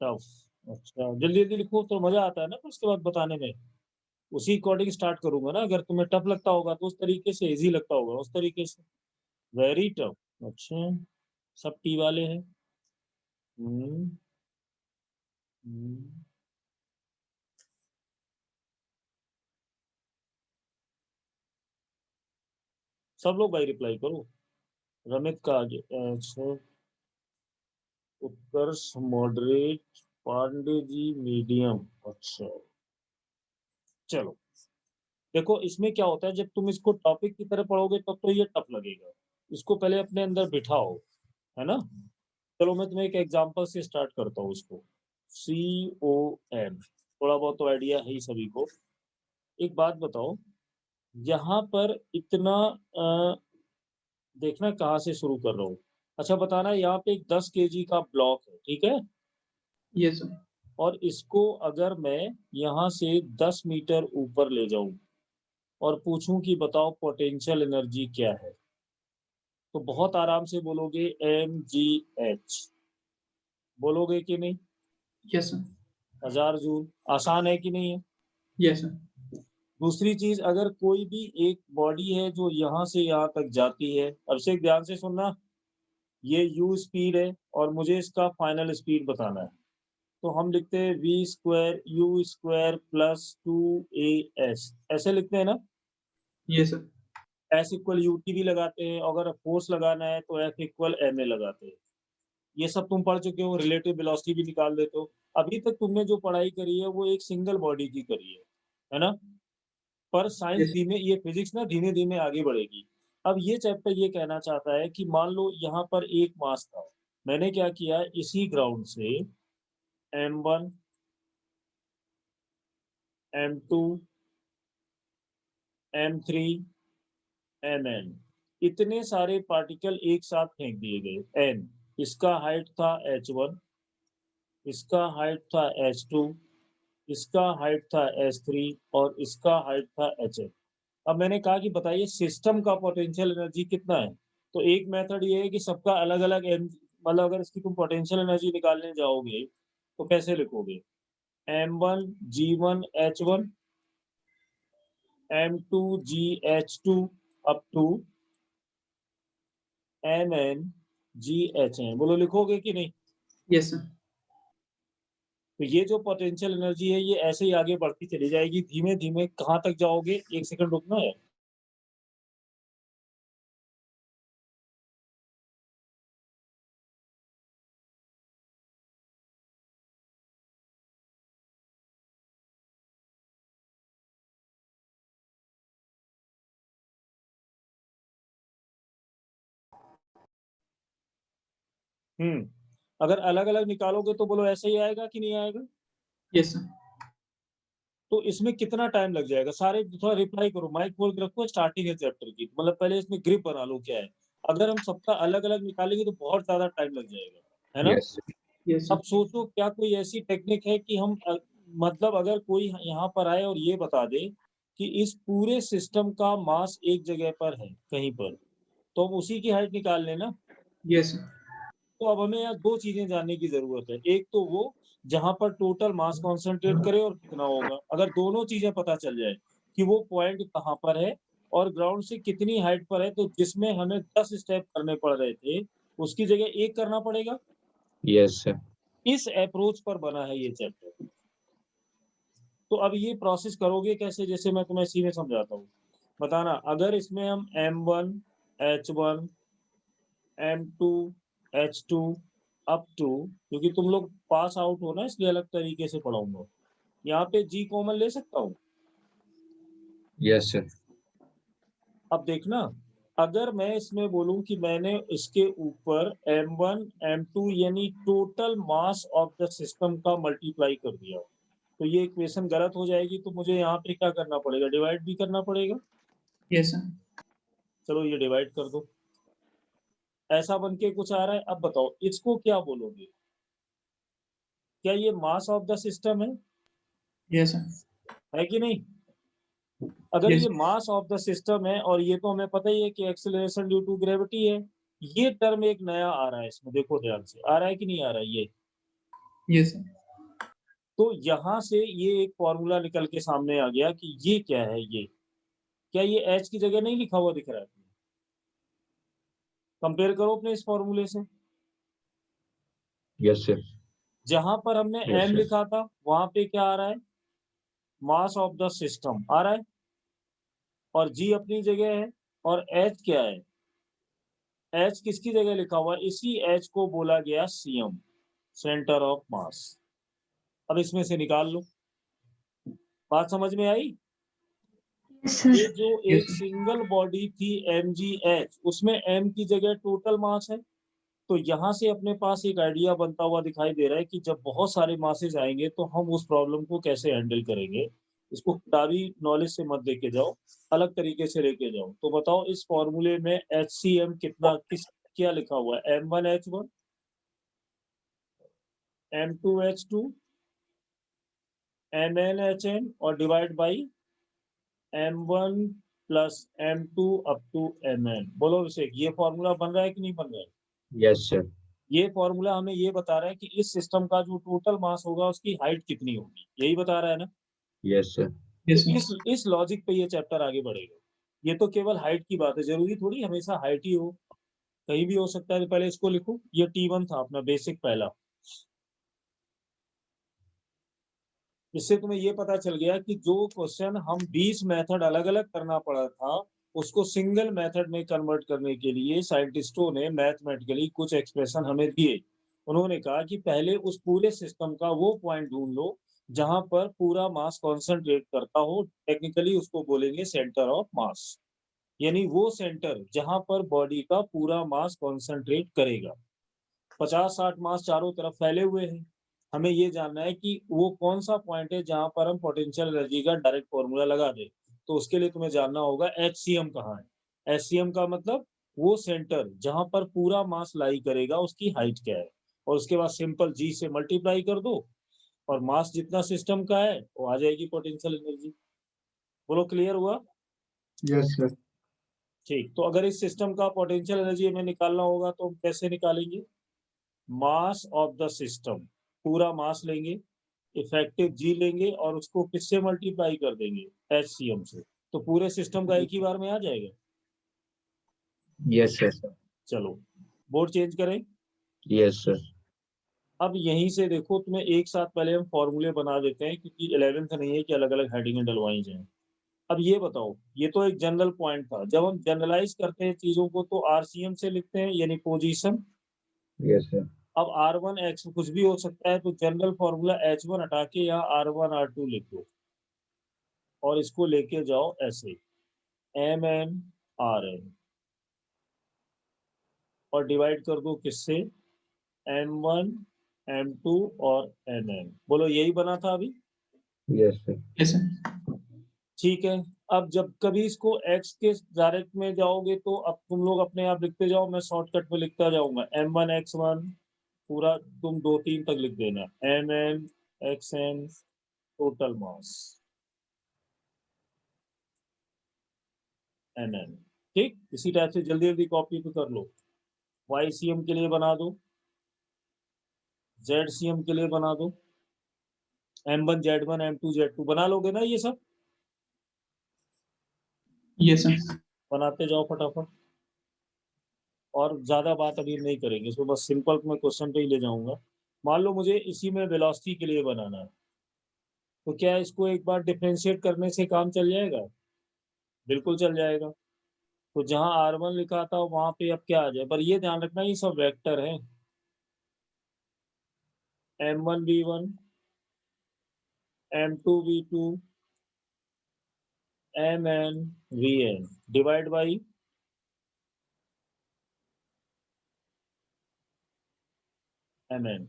Tough. अच्छा, जल्दी जल्दी लिखो तो मजा आता है ना, फिर उसके बाद बताने में। उसी अकॉर्डिंग स्टार्ट करूंगा ना, अगर तुम्हें टफ लगता होगा तो उस तरीके से, इजी लगता होगा उस तरीके से। Very tough. अच्छा, सब टी वाले हैं। हम्म। हम्म। सब लोग भाई रिप्लाई करो। रमित का आगे। अच्छा, उत्कर्ष मॉडरेट, पांडे जी मीडियम। अच्छा, चलो। देखो इसमें क्या होता है, जब तुम इसको टॉपिक की तरह पढ़ोगे तब तो ये टफ लगेगा। इसको पहले अपने अंदर बिठाओ, है ना। चलो मैं तुम्हें एक एग्जांपल से स्टार्ट करता हूँ इसको। COM, थोड़ा बहुत तो आइडिया है ही सभी को। एक बात बताओ, यहाँ पर इतना देखना कहाँ से शुरू कर रहा हूँ। अच्छा बताना, यहाँ पे एक 10 kg का ब्लॉक है, ठीक है। Yes sir. और इसको अगर मैं यहाँ से 10 मीटर ऊपर ले जाऊं और पूछूं कि बताओ पोटेंशियल एनर्जी क्या है, तो बहुत आराम से बोलोगे MgH। बोलोगे कि नहीं? Yes sir. 1000 जूल। आसान है कि नहीं है? Yes sir. दूसरी चीज, अगर कोई भी एक बॉडी है जो यहाँ से यहाँ तक जाती है, अब से ध्यान से सुनना, ये u स्पीड है और मुझे इसका फाइनल स्पीड बताना है। तो हम लिखते हैं v² u² प्लस 2as, ऐसे लिखते हैं ना। Yes sir. S=ut भी लगाते हैं, अगर फोर्स लगाना है तो F=ma लगाते हैं। ये सब तुम पढ़ चुके हो, रिलेटिव वेलोसिटी भी निकाल देते हो। अभी तक तुमने जो पढ़ाई करी है वो एक सिंगल बॉडी की करी है ना। पर साइंस यस। धीमे, ये फिजिक्स ना धीमे धीमे आगे बढ़ेगी। अब ये चैप्टर ये कहना चाहता है कि मान लो यहाँ पर एक मास था, मैंने क्या किया, इसी ग्राउंड से M1, M2, M3, Mn, इतने सारे पार्टिकल एक साथ फेंक दिए गए। n, इसका हाइट था h1, इसका हाइट था h2, इसका हाइट था h3 और इसका हाइट था hn। अब मैंने कहा कि बताइए सिस्टम का पोटेंशियल एनर्जी कितना है। तो एक मेथड ये है कि सबका अलग अलग, मतलब अगर इसकी तुम पोटेंशियल एनर्जी निकालने जाओगे तो कैसे लिखोगे, M1G1H1, M2G H2 up to MnGHn। बोलो लिखोगे कि नहीं? Yes sir. तो ये जो पोटेंशियल एनर्जी है ये ऐसे ही आगे बढ़ती चली जाएगी धीमे धीमे। कहाँ तक जाओगे, एक सेकंड रुकना है। अगर अलग अलग निकालोगे तो बोलो ऐसे ही आएगा कि नहीं आएगा? Yes sir. तो इसमें कितना टाइम लग जाएगा? सारे थोड़ा रिप्लाई करो, माइक खोल के रखो, स्टार्टिंग है चैप्टर की, मतलब पहले इसमें ग्रिप बना लो क्या है। अगर हम सबका अलग अलग निकालेंगे तो बहुत ज्यादा टाइम लग जाएगा, है ना। यस यस अब सर। सोचो क्या कोई ऐसी टेक्निक है कि हम मतलब अगर कोई यहाँ पर आए और ये बता दे कि इस पूरे सिस्टम का मास एक जगह पर है कहीं पर, तो हम उसी की हाइट निकाल लें ना। Yes sir. तो अब हमें यहाँ दो चीजें जानने की जरूरत है, एक तो वो जहां पर टोटल मास कॉन्सेंट्रेट करे और कितना होगा। अगर दोनों चीजें पता चल जाए कि वो पॉइंट कहाँ पर है और ग्राउंड से कितनी हाइट पर है, तो जिसमें हमें 10 स्टेप करने पड़ रहे थे उसकी जगह एक करना पड़ेगा। Yes sir. इस अप्रोच पर बना है ये चैप्टर। तो अब ये प्रोसेस करोगे कैसे, जैसे मैं तुम्हें सीधे समझाता हूँ। बताना, अगर इसमें हम M1 H1 M2 H2 up to, क्योंकि तुम लोग पास आउट हो ना इसलिए अलग तरीके से पढ़ाऊंगा, यहाँ पे G कॉमन ले सकता हूँ। Yes sir. अब देखना, अगर मैं इसमें बोलूं कि मैंने इसके ऊपर M1 M2 यानी total mass of the system का मल्टीप्लाई कर दिया, तो ये इक्वेशन गलत हो जाएगी। तो मुझे यहाँ पे क्या करना पड़ेगा, डिवाइड भी करना पड़ेगा। Yes sir. चलो ये डिवाइड कर दो, ऐसा बन के कुछ आ रहा है। अब बताओ इसको क्या बोलोगे, क्या ये mass of the system yes sir. है कि नहीं? अगर यस। ये मास ऑफ द सिस्टम है और ये तो हमें पता ही है कि एक्सेलरेशन ड्यू टू ग्रेविटी है, ये टर्म एक नया आ रहा है इसमें, देखो ध्यान से, आ रहा है कि नहीं आ रहा है ये? Yes, sir. तो यहाँ से ये एक फॉर्मूला निकल के सामने आ गया कि ये क्या है ये? क्या ये H की जगह नहीं लिखा हुआ दिख रहा है? कंपेयर करो अपने इस फॉर्मूले से। Yes, sir. जहाँ पर हमने Yes, M sir. लिखा था, वहाँ पे क्या आ रहा है? मास ऑफ द सिस्टम आ रहा है और G अपनी जगह है और H क्या है? H किसकी जगह लिखा हुआ है? इसी H को बोला गया CM, सेंटर ऑफ मास। अब इसमें से निकाल लो। बात समझ में आई? Yes, sir. ये जो Yes, एक sir. सिंगल बॉडी थी MgH, उसमें M की जगह टोटल मास है। तो यहाँ से अपने पास एक आइडिया बनता हुआ दिखाई दे रहा है कि जब बहुत सारे मासेस आएंगे तो हम उस प्रॉब्लम को कैसे हैंडल करेंगे। इसको किताबी नॉलेज से मत लेके जाओ, अलग तरीके से लेके जाओ। तो बताओ इस फॉर्मूले में HCM कितना क्या लिखा हुआ है? M1H1, M2H2, MnHn और divide by M1 plus M2 up to Mn। बोलो अभिषेक, ये फॉर्मूला बन रहा है कि नहीं बन रहा है? Yes, sir. ये फॉर्मूला हमें ये बता रहा है कि इस सिस्टम का जो टोटल मास होगा उसकी हाइट कितनी होगी, यही बता रहा है ना? Yes, sir. Yes, तो sir. इस लॉजिक पे ये चैप्टर आगे बढ़ेगा। ये तो केवल हाइट की बात है, जरूरी थोड़ी हमेशा हाइट ही हो, कहीं भी हो सकता है। तो पहले इसको लिखो, ये T1 था अपना बेसिक पहला। इससे तुम्हें ये पता चल गया कि जो क्वेश्चन हम 20 मेथड अलग अलग करना पड़ा था, उसको सिंगल मेथड में कन्वर्ट करने के लिए साइंटिस्टों ने मैथमेटिकली कुछ एक्सप्रेशन हमें दिए। उन्होंने कहा कि पहले उस पूरे सिस्टम का वो पॉइंट ढूंढ लो जहां पर पूरा मास कॉन्सेंट्रेट करता हो। टेक्निकली उसको बोलेंगे सेंटर ऑफ मास, यानी वो सेंटर जहां पर बॉडी का पूरा मास कॉन्सेंट्रेट करेगा। 50-60 मास चारों तरफ फैले हुए हैं। हमें ये जानना है कि वो कौन सा पॉइंट है जहां पर हम पोटेंशियल एनर्जी का डायरेक्ट फॉर्मूला लगा दें। तो उसके लिए तुम्हें जानना होगा HCM कहाँ है। HCM का मतलब वो सेंटर जहां पर पूरा मास लाई करेगा उसकी हाइट क्या है, और उसके बाद सिंपल G से मल्टीप्लाई कर दो और मास जितना सिस्टम का है वो आ जाएगी पोटेंशियल एनर्जी। बोलो क्लियर हुआ? Yes, sir. ठीक, तो अगर इस सिस्टम का पोटेंशियल एनर्जी हमें निकालना होगा तो हम कैसे निकालेंगे? मास ऑफ द सिस्टम, पूरा मास लेंगे, इफेक्टिव G लेंगे और उसको किससे मल्टीप्लाई कर देंगे? HCM से। तो पूरे सिस्टम का एक ही बार में आ जाएगा। Yes, sir. चलो बोर्ड चेंज करें। Yes, sir. अब यहीं से देखो, तुम्हें एक साथ पहले हम फॉर्मूले बना देते हैं क्योंकि 11th नहीं है कि अलग अलग हेडिंग डलवाई जाए। अब ये बताओ, ये तो एक जनरल पॉइंट था। जब हम जनरलाइज करते हैं चीजों को तो RCM से लिखते हैं, यानी पोजीशन। Yes, sir. अब R1 X कुछ भी हो सकता है, तो जनरल फॉर्मूला H1 हटा के यहाँ R1 R2 लिख दो और इसको लेके जाओ ऐसे Mn Rn और डिवाइड कर दो किससे? M1 M2 और Mn। बोलो यही बना था अभी? Yes, sir. Yes, sir. ठीक है। अब जब कभी इसको X के डायरेक्ट में जाओगे तो अब तुम लोग अपने आप लिखते जाओ, मैं शॉर्टकट में लिखता जाऊंगा। M1 X1 पूरा तुम 2-3 तक लिख देना, Mn Xn total mass Mn। ठीक, इसी टाइप से जल्दी जल्दी कॉपी पे कर लो। YCM के लिए बना दो, ZCM के लिए बना दो, M1 Z1 M2 Z2 बना लोगे ना ये सब? Yes, sir. बनाते जाओ फटाफट। और ज्यादा बात अभी नहीं करेंगे, इसको बस सिंपल मैं क्वेश्चन पे ही ले जाऊंगा। मान लो मुझे इसी में वेलोसिटी के लिए बनाना है, तो क्या इसको एक बार डिफरेंशिएट करने से काम चल जाएगा? बिल्कुल चल जाएगा। तो जहां R1 लिखा था वहां पे अब क्या आ जाए, पर ये ध्यान रखना ये सब वेक्टर है। M1 V1 M2 V2 Mn Vn divide by Mn।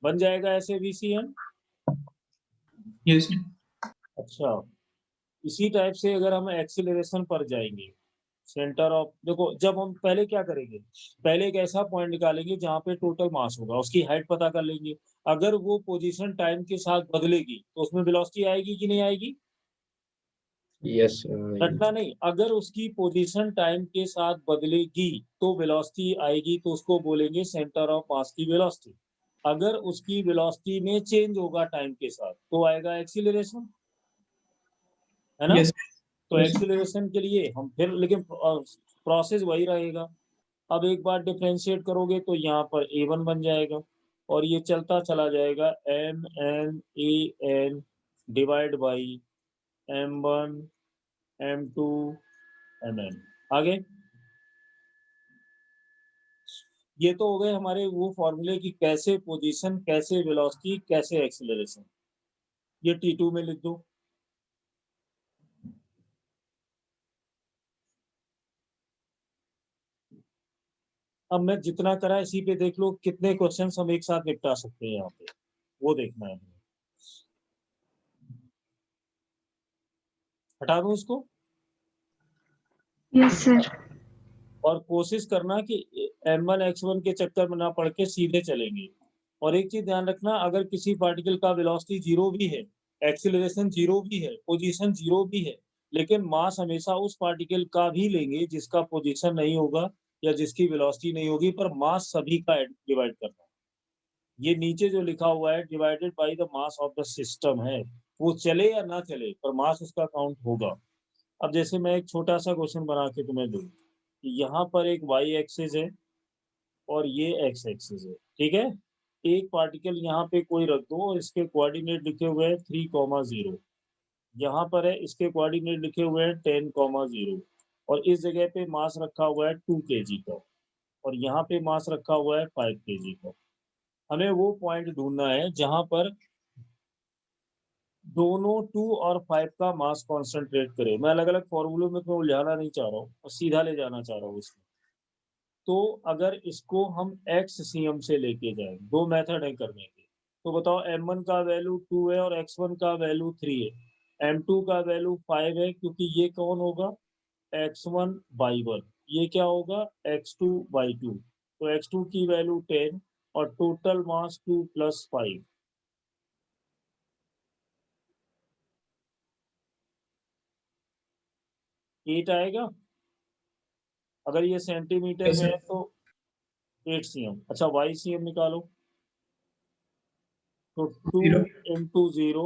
बन जाएगा ऐसे VCN। Yes, sir. अच्छा, इसी टाइप से अगर हम एक्सीलरेशन पर जाएंगे, सेंटर ऑफ, देखो जब हम पहले क्या करेंगे, पहले एक ऐसा पॉइंट निकालेंगे जहां पे टोटल मास होगा, उसकी हाइट पता कर लेंगे। अगर वो पोजीशन टाइम के साथ बदलेगी तो उसमें वेलोसिटी आएगी कि नहीं आएगी? Yes, रटना नहीं, अगर उसकी पोजीशन टाइम के साथ बदलेगी तो वेलोसिटी आएगी, तो उसको बोलेंगे सेंटर ऑफ मास की वेलोसिटी। अगर उसकी वेलोसिटी में चेंज होगा टाइम के साथ तो आएगा एक्सीलरेशन, है ना? Yes. तो Yes. एक्सीलरेशन के लिए हम फिर लेकिन प्रोसेस वही रहेगा। अब एक बार डिफरेंशिएट करोगे तो यहाँ पर a1 बन जाएगा और ये चलता चला जाएगा mn an divide by m1 m2 mn। आगे ये तो हो गए हमारे वो फॉर्मूले की कैसे पोजीशन, कैसे वेलोसिटी, कैसे एक्सीलरेशन। ये T2 में लिख दो। अब मैं जितना करा इसी पे देख लो कितने क्वेश्चंस हम एक साथ निपटा सकते हैं यहाँ पे, वो देखना है। हटा दूं इसको Yes, sir. और कोशिश करना कि m1 x1 के चक्कर में ना पड़ के सीधे चलेंगे। और एक चीज ध्यान रखना, अगर किसी पार्टिकल का वेलोसिटी 0 भी है, एक्सीलरेशन 0 भी है, पोजीशन 0 भी है, लेकिन मास हमेशा उस पार्टिकल का भी लेंगे जिसका पोजीशन नहीं होगा या जिसकी वेलोसिटी नहीं होगी, पर मास सभी का डिवाइड करना है। ये नीचे जो लिखा हुआ है divided by the mass of the system है, वो चले या ना चले पर मास उसका काउंट होगा। अब जैसे मैं एक छोटा सा क्वेश्चन बना के तुम्हें दूं, यहाँ पर एक y एक्सिस है और ये x एक्सिस है, ठीक है? एक पार्टिकल यहाँ पे कोई रख दो और इसके कोऑर्डिनेट लिखे हुए हैं 3,0, यहाँ पर है इसके कोऑर्डिनेट लिखे हुए हैं 10,0 और इस जगह पे मास रखा हुआ है 2 kg का और यहाँ पे मास रखा हुआ है 5 kg का। हमें वो पॉइंट ढूंढना है जहां पर दोनों 2 और 5 का मास कॉन्सेंट्रेट करे। मैं अलग अलग फॉर्मूलों में तो उलझाना नहीं चाह रहा हूँ और सीधा ले जाना चाह रहा हूँ इसमें। तो अगर इसको हम XCM से लेके जाए, दो मेथड है करने के, तो बताओ m1 का वैल्यू 2 है और x1 का वैल्यू 3 है, m2 का वैल्यू 5 है क्योंकि ये कौन होगा x1/1, ये क्या होगा x2/2, तो x2 की वैल्यू 10 और टोटल मास 2 + 5। एट आएगा। अगर ये सेंटीमीटर Yes, में sir. है तो 8 cm। अच्छा YCM निकालो, तो 2 Zero. × 0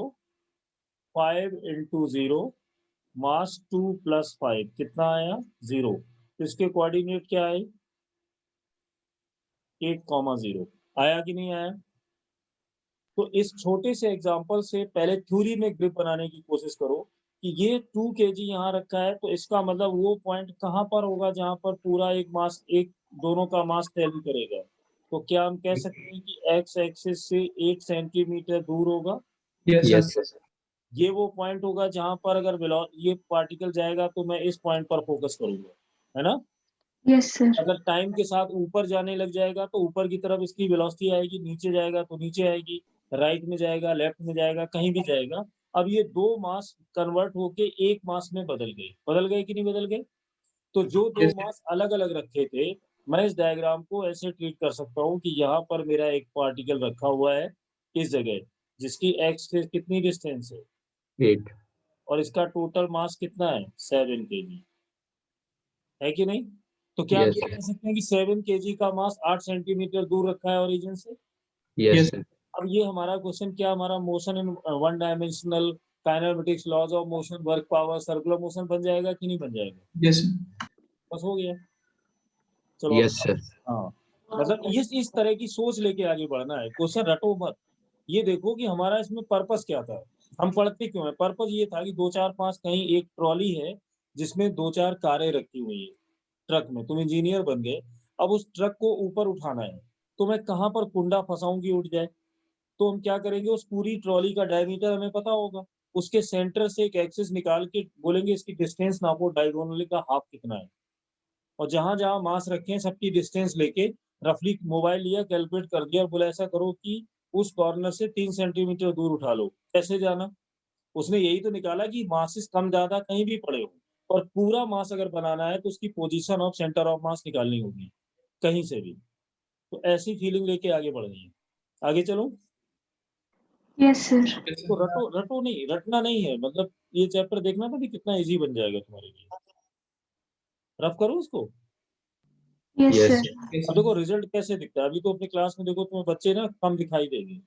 5 × 0 मास 2 + 5 कितना आया 0। तो इसके कोऑर्डिनेट क्या है 8,0 आया कि नहीं आया? तो इस छोटे से एग्जांपल से पहले थ्योरी में ग्रिप बनाने की कोशिश करो कि ये 2 kg यहाँ रखा है तो इसका मतलब वो पॉइंट कहाँ पर होगा जहाँ पर पूरा एक मास एक दोनों का मास टैली करेगा। तो क्या हम कह सकते हैं कि x एक्सिस से 8 सेंटीमीटर दूर होगा? Yes, Yes, sir. sir. ये वो पॉइंट होगा जहां पर अगर ये पार्टिकल जाएगा तो मैं इस पॉइंट पर फोकस करूंगा, है ना? Yes, sir. अगर टाइम के साथ ऊपर जाने लग जाएगा तो ऊपर की तरफ इसकी वेलोसिटी आएगी, नीचे जाएगा तो नीचे आएगी, राइट में जाएगा, लेफ्ट में जाएगा, कहीं भी जाएगा। अब ये दो मास कन्वर्ट होके एक मास में बदल गए कि नहीं बदल गए? तो जो दो Yes, sir. मास अलग अलग रखे थे, मैं इस डायग्राम को ऐसे ट्रीट कर सकता हूँ कि यहाँ पर मेरा एक पार्टिकल रखा हुआ है इस जगह, जिसकी एक्स से कितनी डिस्टेंस है 8. और इसका टोटल मास कितना है 7 kg, है कि नहीं? तो क्या हम Yes, ये sir. कह सकते हैं कि 7 kg का मास 8 सेंटीमीटर दूर रखा है ओरिजिन से? Yes, Yes. sir. अब ये हमारा क्वेश्चन क्या, हमारा motion in one dimensional kinematics, laws of motion, work power, circular motion बन जाएगा कि नहीं बन जाएगा? Yes, sir. बस हो गया। चलो Yes, अब sir. हाँ, मतलब इस तरह की सोच लेके आगे बढ़ना है, क्वेश्चन रटो मत। ये देखो कि हमारा इसमें पर्पस क्या था, हम पढ़ते क्यों है। पर्पस ये था कि 2 4 5 कहीं एक ट्रॉली है जिसमें 2 4 कारें रखी हुई है ट्रक में, तुम इंजीनियर बन गए, अब उस ट्रक को ऊपर उठाना है, तो मैं कहाँ पर कुंडा फंसाऊं कि उठ जाए? तो हम क्या करेंगे, उस पूरी ट्रॉली का डायमीटर हमें पता होगा, उसके सेंटर से एक एक्सिस निकाल के बोलेंगे इसकी डिस्टेंस नापो डायगोनली का हाफ कितना है, और जहां जहां मास रखे हैं सबकी डिस्टेंस लेके रफली मोबाइल लिया, कैलकुलेट कर दिया और बोला ऐसा करो कि उस कॉर्नर से 3 सेंटीमीटर दूर उठा लो। कैसे जाना? उसने यही तो निकाला कि मासेस कम ज्यादा कहीं भी पड़े हो, और पूरा मास अगर बनाना है तो उसकी पोजीशन ऑफ सेंटर ऑफ मास निकालनी होगी कहीं से भी। तो ऐसी फीलिंग लेके आगे बढ़ गई है। आगे चलो। Yes, sir. Yes, तो sir. रटो नहीं, रटना नहीं है, मतलब ये चैप्टर देखना था कि कितना इजी बन जाएगा तुम्हारे लिए। रफ करो इसको। Yes, Yes. sir. Yes, अब देखो रिजल्ट कैसे दिखता है, अभी तो अपनी क्लास में देखो तुम्हें बच्चे ना कम दिखाई देंगे,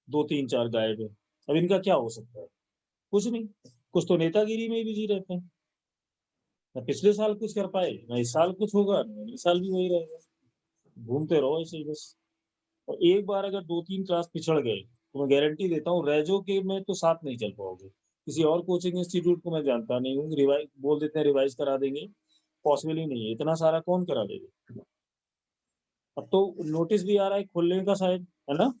2-3-4 गायब है। अब इनका क्या हो सकता है? कुछ नहीं, कुछ तो नेतागिरी में ही बिजी रहते हैं। ना पिछले साल कुछ कर पाए, ना इस साल कुछ होगा, ना इस साल भी वही रहेगा। घूमते रहो ऐसे ही बस। और एक बार अगर 2-3 क्लास पिछड़ गए, तो मैं गारंटी देता हूँ रेजो के में तो साथ नहीं चल पाओगे। किसी और कोचिंग इंस्टीट्यूट को मैं जानता नहीं हूँ, रिवाइज बोल देते हैं रिवाइज करा देंगे, पॉसिबल ही नहीं है, इतना सारा कौन करा देगा? अब तो नोटिस भी आ रहा है खुलने का शायद, है ना?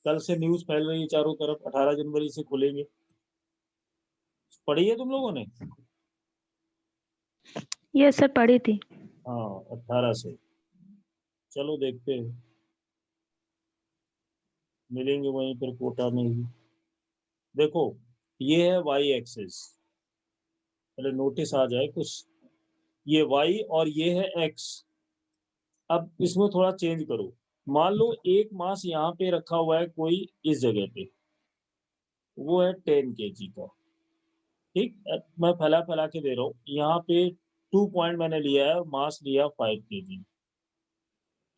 कल से न्यूज़ फैल रही है चारों तरफ, 18 जनवरी से खुलेंगे। पढ़ी है तुम लोगों ने? Yes, sir. पढ़ी थी। हाँ, 18 से। चलो देखते हैं, मिलेंगे वहीं पर कोटा में ही। देखो, ये है वाई एक्सिस, पहले नोटिस आ जाए कुछ। ये वाई और ये है एक्स। अब इसमें थोड़ा चेंज करो। मान लो एक मास यहाँ पे रखा हुआ है कोई इस जगह पे, वो है 10 kg का। ठीक, अब मैं फैला फैला के दे रहा हूँ। यहाँ पे 2 पॉइंट मैंने लिया है, मास लिया 5 kg।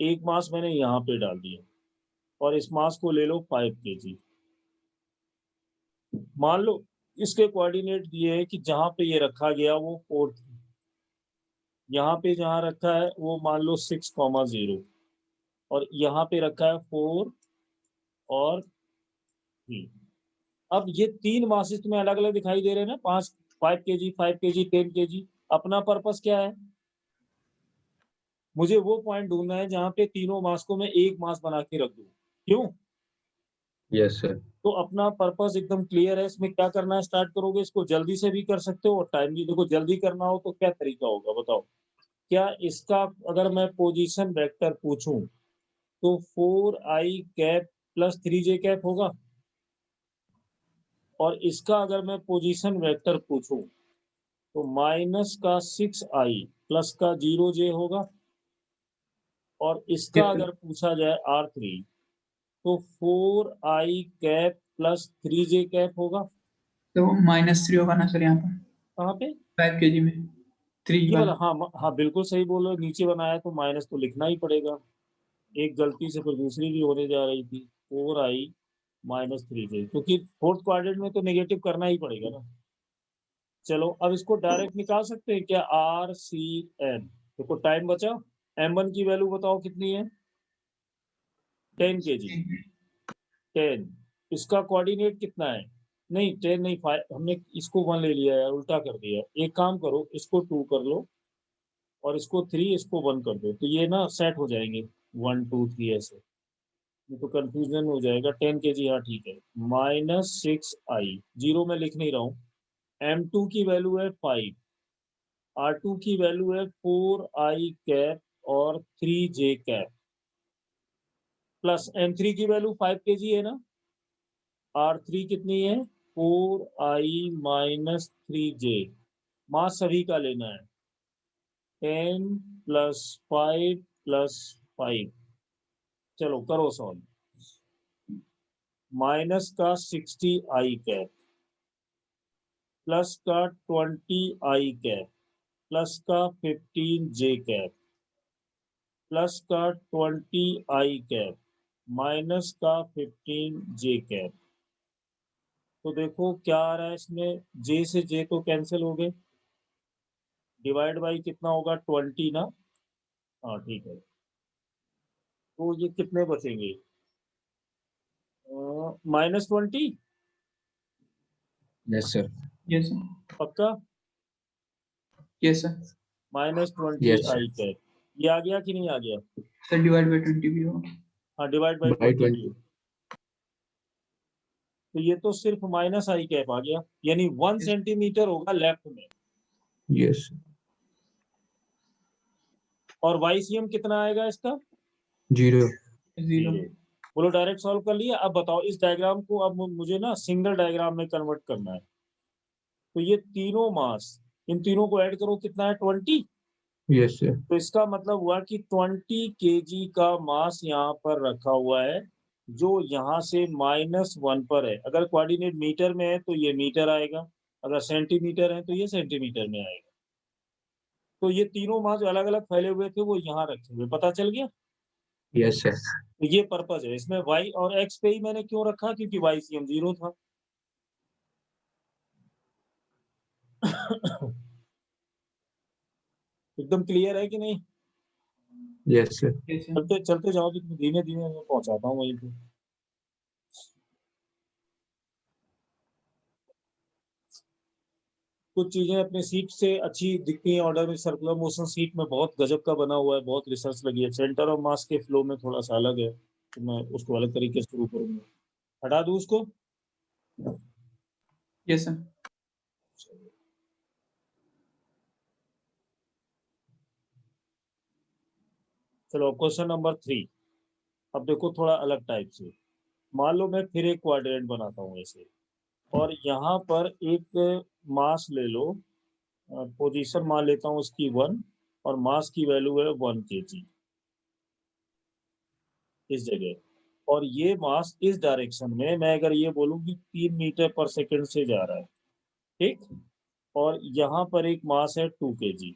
एक मास मैंने यहाँ पे डाल दिया और इस मास को ले लो 5 kg। मान लो इसके कोऑर्डिनेट दिए है कि जहां पे ये रखा गया वो 4 थी, यहाँ पे जहां रखा है वो मान लो 6,0 और यहाँ पे रखा है 4 और 3। अब ये 3 मासेस तुम्हें अलग अलग दिखाई दे रहे हैं ना, 5 kg, 5 kg, 10 kg। अपना पर्पस क्या है? मुझे वो पॉइंट ढूंढना है जहां पे तीनों मास को मैं एक मास बना के रख दूं। क्यों? Yes, sir. तो अपना पर्पस एकदम क्लियर है। इसमें क्या करना है, स्टार्ट करोगे इसको जल्दी से भी कर सकते हो और टाइम भी। देखो जल्दी करना हो तो क्या तरीका होगा बताओ? क्या इसका अगर मैं पोजीशन वेक्टर पूछूं तो 4i cap plus 3j cap होगा, और इसका अगर मैं पोजीशन वेक्टर पूछूं तो माइनस का 6i प्लस का 0j होगा, और इसका Yes, sir. अगर पूछा जाए R3 तो 4i cap plus 3j cap होगा। तो -3 होगा ना सर यहाँ पर कहाँ पे? 5 kg में 3 ये वाला, वाला। हाँ हाँ बिल्कुल सही बोल रहे हो, नीचे बनाया तो माइनस तो लिखना ही पड़ेगा। एक गलती से फिर दूसरी भी होने जा रही थी, 4i माइनस 3j, क्योंकि फोर्थ क्वाड्रेंट में तो नेगेटिव करना ही पड़ेगा ना। चलो अब इसको डायरेक्ट निकाल सकते हैं क्या? RCN। देखो टाइम बचा। M1 की वैल्यू बताओ कितनी है? 10 kg। 10। इसका कोऑर्डिनेट कितना है? नहीं 10 नहीं, 5। हमने इसको 1 ले लिया यार, उल्टा कर दिया। एक काम करो, इसको 2 कर लो और इसको 3, इसको 1 कर दो, तो ये ना सेट हो जाएंगे 1 2 3 ऐसे। ये तो कंफ्यूजन हो जाएगा। 10 kg, हाँ ठीक है। -6i, जीरो में लिख नहीं रहा हूँ। M2 की वैल्यू है 5, R2 की वैल्यू है 4i कैप और 3j कैप, प्लस M3 की वैल्यू 5 kg है ना। R3 कितनी है? 4i minus 3j। मास सभी का लेना है, 10 प्लस 5 प्लस 5। चलो करो सॉल्व। माइनस का 60i कैप प्लस का 20i कैप प्लस का 15j कैप प्लस का 20i कैप माइनस का 15j कैप। तो देखो क्या आ रहा है इसमें, j से j तो कैंसिल हो गए, डिवाइड बाई कितना होगा? 20 ना। हाँ ठीक है, तो ये कितने बचेंगे? -20। Yes, sir. Yes, sir. पक्का? Yes, sir. -20 Yes, sir. आई कैप। ये आ गया कि नहीं आ गया? सर डिवाइड बाय 20 भी होगा। हाँ, डिवाइड बाई By 20 भी 20. हो। तो ये तो सिर्फ -i कैप आ गया, यानी 1 Yes. सेंटीमीटर होगा लेफ्ट में। Yes. और YCM कितना आएगा इसका? 0. 0. बोलो डायरेक्ट सॉल्व कर लिया। अब बताओ इस डायग्राम को, अब मुझे ना सिंगल डायग्राम में कन्वर्ट करना है। तो ये तीनों मास, इन तीनों को ऐड करो, कितना है? 20। Yes, sir. तो इसका मतलब हुआ कि 20 kg का मास यहाँ पर रखा हुआ है, जो यहाँ से -1 पर है। अगर कोऑर्डिनेट मीटर में है तो ये मीटर आएगा, अगर सेंटीमीटर है तो ये सेंटीमीटर में आएगा। तो ये तीनों मास जो अलग अलग फैले हुए थे वो यहाँ रखे हुए, पता चल गया? Yes, sir. तो ये पर्पज है इसमें। y और x पे ही मैंने क्यों रखा, क्योंकि YCM 0 था। एकदम क्लियर है कि नहीं? Yes, sir. Yes, sir. चलते चलते जाओ, कि धीमे धीमे मैं पहुंचाता हूँ वहीं पे। कुछ चीजें अपने सीट से अच्छी दिखती हैं ऑर्डर में। सर्कुलर मोशन सीट में बहुत गजब का बना हुआ है, बहुत रिसर्च लगी है। सेंटर ऑफ मास के फ्लो में थोड़ा सा अलग है, तो मैं उसको अलग तरीके से शुरू करूंगा। हटा दूं उसको? Yes, sir. चलो क्वेश्चन नंबर 3। अब देखो थोड़ा अलग टाइप से। मान लो मैं फिर एक क्वाड्रेंट बनाता हूँ ऐसे, और यहाँ पर एक मास ले लो, पोजीशन मान लेता हूँ उसकी 1, और मास की वैल्यू है 1 kg इस जगह। और ये मास इस डायरेक्शन में, मैं अगर ये बोलूँ कि 3 मीटर पर सेकंड से जा रहा है, ठीक। और यहाँ पर एक मास है 2 kg,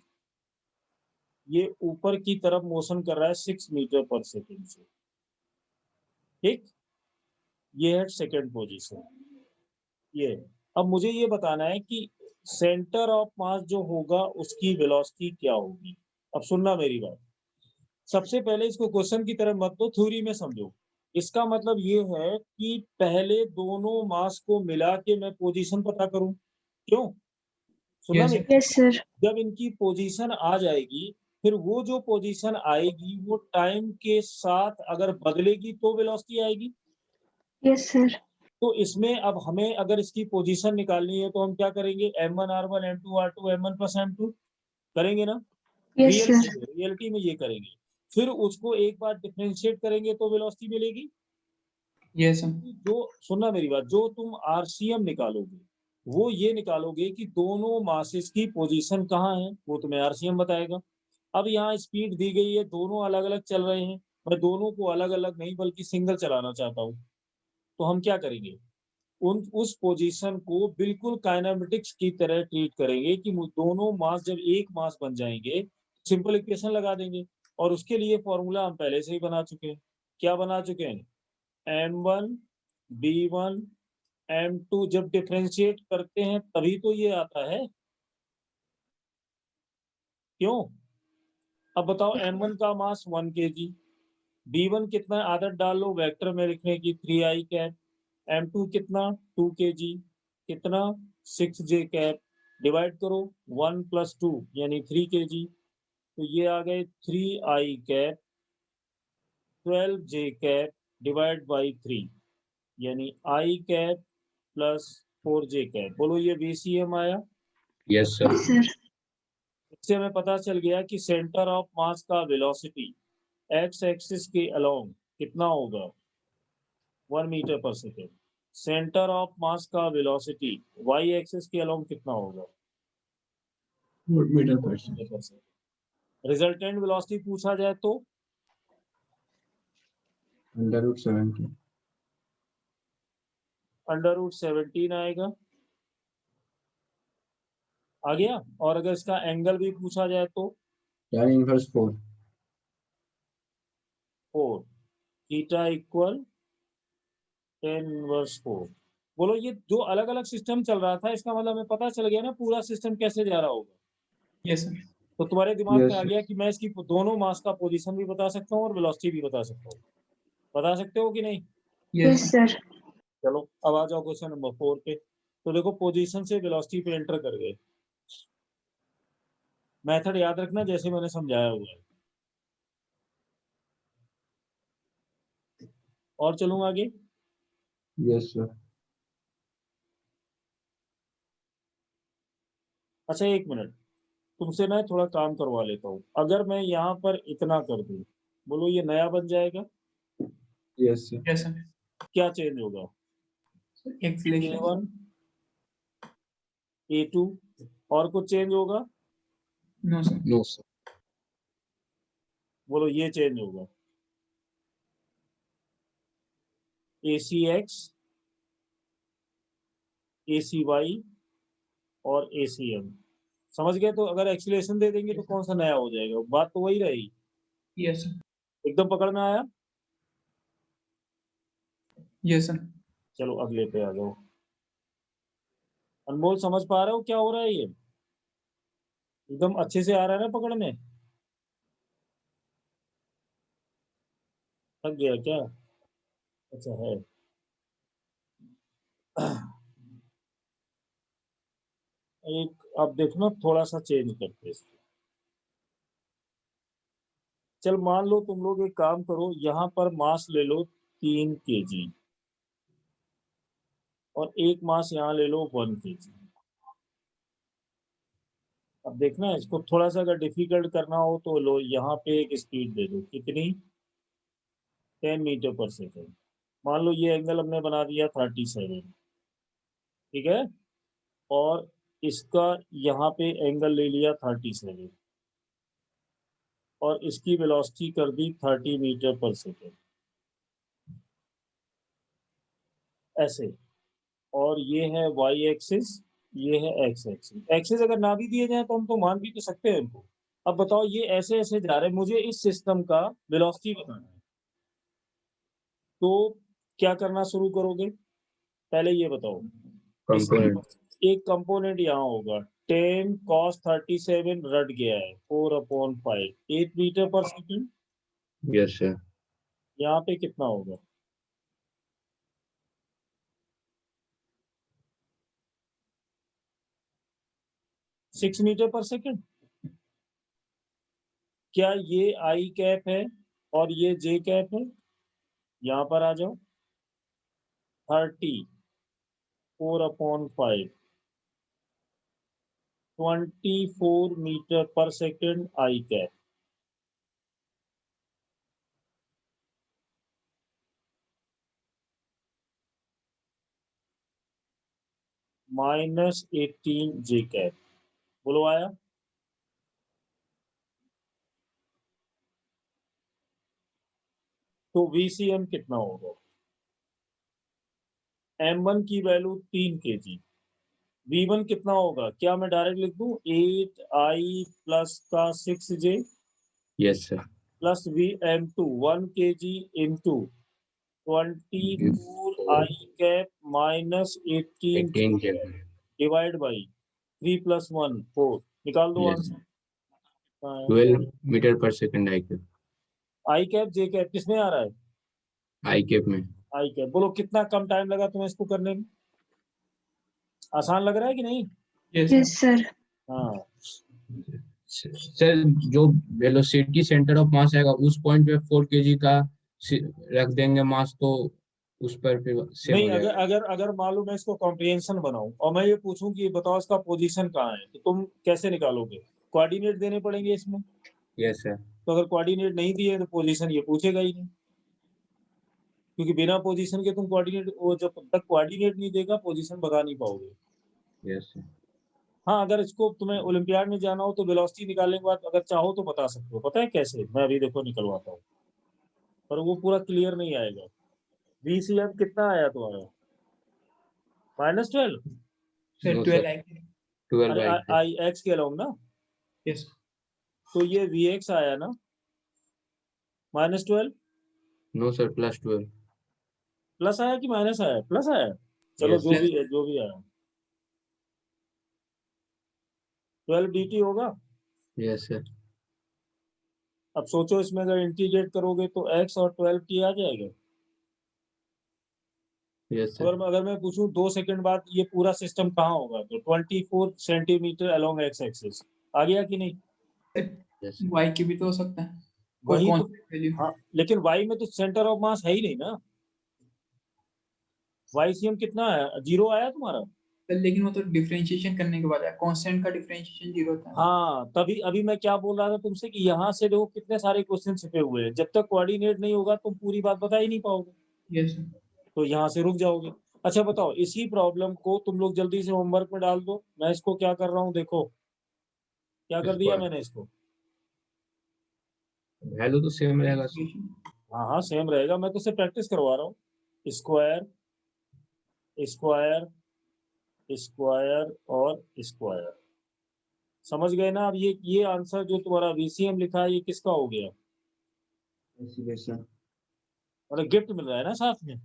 ये ऊपर की तरफ मोशन कर रहा है 6 मीटर पर सेकंड से, ठीक। ये है सेकंड पोजीशन, ये। अब मुझे ये बताना है कि सेंटर ऑफ मास जो होगा उसकी वेलोसिटी क्या होगी। अब सुनना मेरी बात, सबसे पहले इसको क्वेश्चन की तरह मत लो, थ्योरी में समझो। इसका मतलब ये है कि पहले दोनों मास को मिला के मैं पोजीशन पता करूं। क्यों? सुनना Yes, sir. मेरी, Yes, sir. जब इनकी पोजीशन आ जाएगी, फिर वो जो पोजीशन आएगी वो टाइम के साथ अगर बदलेगी तो वेलोसिटी आएगी। Yes, sir. तो इसमें अब हमें अगर इसकी पोजीशन निकालनी है तो हम क्या करेंगे, m1 r1 m2 r2 m1 plus m2 करेंगे ना। Yes, sir. रियलिटी में ये करेंगे। फिर उसको एक बार डिफरेंशिएट करेंगे तो वेलोसिटी मिलेगी। Yes, sir. जो, सुनना मेरी बात, जो तुम आरसीएम निकालोगे वो ये निकालोगे कि दोनों मासेस की पोजीशन कहाँ है, वो तुम्हें आरसीएम बताएगा। अब यहाँ स्पीड दी गई है, दोनों अलग अलग चल रहे हैं, मैं दोनों को अलग अलग नहीं बल्कि सिंगल चलाना चाहता हूँ। तो हम क्या करेंगे, उस पोजीशन को बिल्कुल काइनेमेटिक्स की तरह ट्रीट करेंगे कि दोनों मास जब एक मास बन जाएंगे, सिंपल इक्वेशन लगा देंगे। और उसके लिए फॉर्मूला हम पहले से ही बना चुके हैं। क्या बना चुके हैं? m1 b1 m2 जब डिफरेंशिएट करते हैं तभी तो ये आता है। क्यों? अब बताओ, m1 का मास 1 kg, b1 कितना है, आदत डाल लो वेक्टर में लिखने की 3i कैप, m2 कितना 2 kg, कितना 6j कैप, डिवाइड करो 1 + 2 यानी 3 kg, तो ये आ गए 3i cap 12j cap divide by 3 यानी i cap plus 4j cap. बोलो ये VCM आया। Yes, sir. Yes, sir. इससे हमें पता चल गया कि सेंटर ऑफ मास का वेलोसिटी एक्स एक्सिस के अलोंग कितना होगा, 1 मीटर पर सेकेंड। सेंटर ऑफ मास का वेलोसिटी वाई एक्सिस के अलोंग कितना होगा, 4 meter per मीटर second. पर सेकेंड। रिजल्टेंट वेलोसिटी पूछा जाए तो √17. √17 आएगा। आ गया। और अगर इसका एंगल भी पूछा जाए तो Tan inverse 4. 4 theta equal tan inverse 4। बोलो ये जो अलग अलग सिस्टम चल रहा था, इसका मतलब हमें पता चल गया ना पूरा सिस्टम कैसे जा रहा होगा। Yes, sir. तो तुम्हारे दिमाग Yes, में आ sir. गया कि मैं इसकी दोनों मास का पोजीशन भी बता सकता हूँ और वेलोसिटी भी बता सकता हूँ। बता सकते हो कि नहीं? Yes, Yes, sir. sir. चलो अब आ जाओ क्वेश्चन नंबर 4 पे। तो देखो पोजीशन से वेलोसिटी पे एंटर कर गए। मेथड याद रखना जैसे मैंने समझाया हुआ है। और चलूँ आगे। Yes, sir. अच्छा एक मिनट, तुमसे मैं थोड़ा काम करवा लेता हूँ। अगर मैं यहाँ पर इतना कर दूँ, बोलो ये नया बन जाएगा। Yes, sir. Yes, sir. क्या चेंज होगा? Acceleration. A1 A2 और कुछ चेंज होगा? No, sir. No, sir. बोलो ये चेंज होगा। ACX ACY और ACM समझ गए? तो अगर एक्सीलरेशन दे देंगे तो कौन सा नया हो जाएगा, बात तो वही रहेगी। Yes, sir. एकदम पकड़ में आया? Yes, sir. चलो अगले पे आ जाओ। अनमोल समझ पा रहे हो क्या हो रहा है? ये एकदम अच्छे से आ रहा है ना पकड़ में? थक गया क्या? अच्छा है। एक अब देखो ना, थोड़ा सा चेंज करते हैं इसको। चल मान लो तुम लोग एक काम करो, यहाँ पर मास ले लो 3 kg और एक मास यहाँ ले लो 1 kg। अब देखना इसको थोड़ा सा अगर डिफिकल्ट करना हो तो लो यहाँ पे एक स्पीड दे दो, कितनी? 10 मीटर पर सेकेंड। मान लो ये एंगल हमने बना दिया 37, ठीक है? और इसका यहाँ पे एंगल ले लिया 37 और इसकी वेलोसिटी कर दी 30 मीटर पर सेकेंड, ऐसे। और ये है वाई एक्सिस, ये है एक्स एक्सिस। एक्सिस अगर ना भी दिए जाए तो हम तो मान भी तो सकते हैं इनको। अब बताओ ये ऐसे ऐसे जा रहे हैं, मुझे इस सिस्टम का वेलोसिटी बताना है, तो क्या करना शुरू करोगे? पहले ये बताओ। कंपोनेंट। एक कंपोनेंट यहाँ होगा 10 cos 37 रट गया है 4/5 8 मीटर पर सेकेंड। Yes sir. यहाँ पे कितना होगा? 6 मीटर पर सेकेंड। क्या ये आई कैप है और ये जे कैप है? यहाँ पर आ जाओ। 30 4/5 24 मीटर पर second I cap. -18 J cap. बोलो आया? तो VCM कितना होगा? M1 की वैल्यू 3 kg। V1 कितना होगा? क्या मैं डायरेक्ट लिख दूं 8I प्लस का 6J yes sir. Plus VM2 1 kg into 24I cap minus 18 18 J divide by 3 + 1 4। निकाल दो यस। आंसर। 12 मीटर पर सेकंड आई कैप। आई कैप जे कैप किसमें आ रहा है? आई कैप में। आई कैप। बोलो कितना कम टाइम लगा तुम्हें इसको करने में? आसान लग रहा है कि नहीं? Yes, Yes, sir. sir. हाँ। सर जो वेलोसिटी सेंटर ऑफ मास आएगा उस पॉइंट पे 4 kg का रख देंगे मास, तो उस पर फिर सेम नहीं, हो अगर जाएगा। अगर अगर मान लो मैं इसको कॉम्प्रिहेंशन बनाऊं और मैं ये पूछूं कि बताओ इसका पोजीशन कहाँ है, तो तुम कैसे निकालोगे? कोऑर्डिनेट देने पड़ेंगे इसमें। Yes sir. तो अगर कोऑर्डिनेट नहीं दिए तो पोजीशन ये पूछेगा ही नहीं, क्योंकि बिना पोजीशन के तुम कोऑर्डिनेट, वो जब तक कोऑर्डिनेट नहीं देगा पोजीशन बता नहीं पाओगे। Yes sir. हाँ, अगर इसको तुम्हें ओलंपियाड में जाना हो तो वेलोसिटी निकालने के बाद अगर चाहो तो बता सकते हो। पता है कैसे? मैं अभी देखो निकलवाता हूँ, पर वो पूरा क्लियर नहीं आएगा। VCM कितना आया तुम्हारा? -12? Sir, no 12 sir. I. 12 अरे आई कैप। आई एक्स के अलाउंग ना, Yes. तो ये VX आया ना -12। No sir, +12। प्लस आया कि माइनस आया? प्लस आया। चलो यस जो सर। भी है, जो भी आया। 12 dt होगा। Yes sir. अब सोचो इसमें अगर इंटीग्रेट करोगे तो x और 12t आ जाएगा। Yes sir. अगर मैं पूछूं 2 सेकंड बाद ये पूरा सिस्टम कहाँ होगा, तो 24 सेंटीमीटर अलोंग x एक्सिस। आ गया कि नहीं? Yes sir. Y की भी तो हो सकता है। कोई वही तो। Constant value. हाँ, लेकिन y में तो सेंटर ऑफ मास है ही नहीं ना। YCM कितना है? 0 आया तुम्हारा? लेकिन वो तो डिफरेंशिएशन करने के बाद है, कांस्टेंट का डिफरेंशिएशन 0 होता है। हाँ, तभी अभी मैं क्या बोल रहा था तुमसे कि यहाँ से देखो कितने सारे क्वेश्चन छिपे हुए हैं। जब तक कोऑर्डिनेट नहीं होगा तुम पूरी बात बता ही नहीं पाओगे, यस सर। तो यहाँ से रुक जाओगे। अच्छा बताओ, इसी प्रॉब्लम को तुम लोग जल्दी से होमवर्क में डाल दो। मैं इसको क्या कर रहा हूँ देखो, क्या कर दिया मैंने इसको। वैल्यू तो सेम रहेगा सर। हाँ हाँ सेम रहेगा, मैं तो सिर्फ प्रैक्टिस करवा रहा हूँ। स्क्वायर स्क्वायर स्क्वायर और स्क्वायर। समझ गए ना? अब ये आंसर जो तुम्हारा VCM लिखा है ये किसका हो गया? Yes sir. मतलब गिफ्ट मिल रहा है ना साथ में।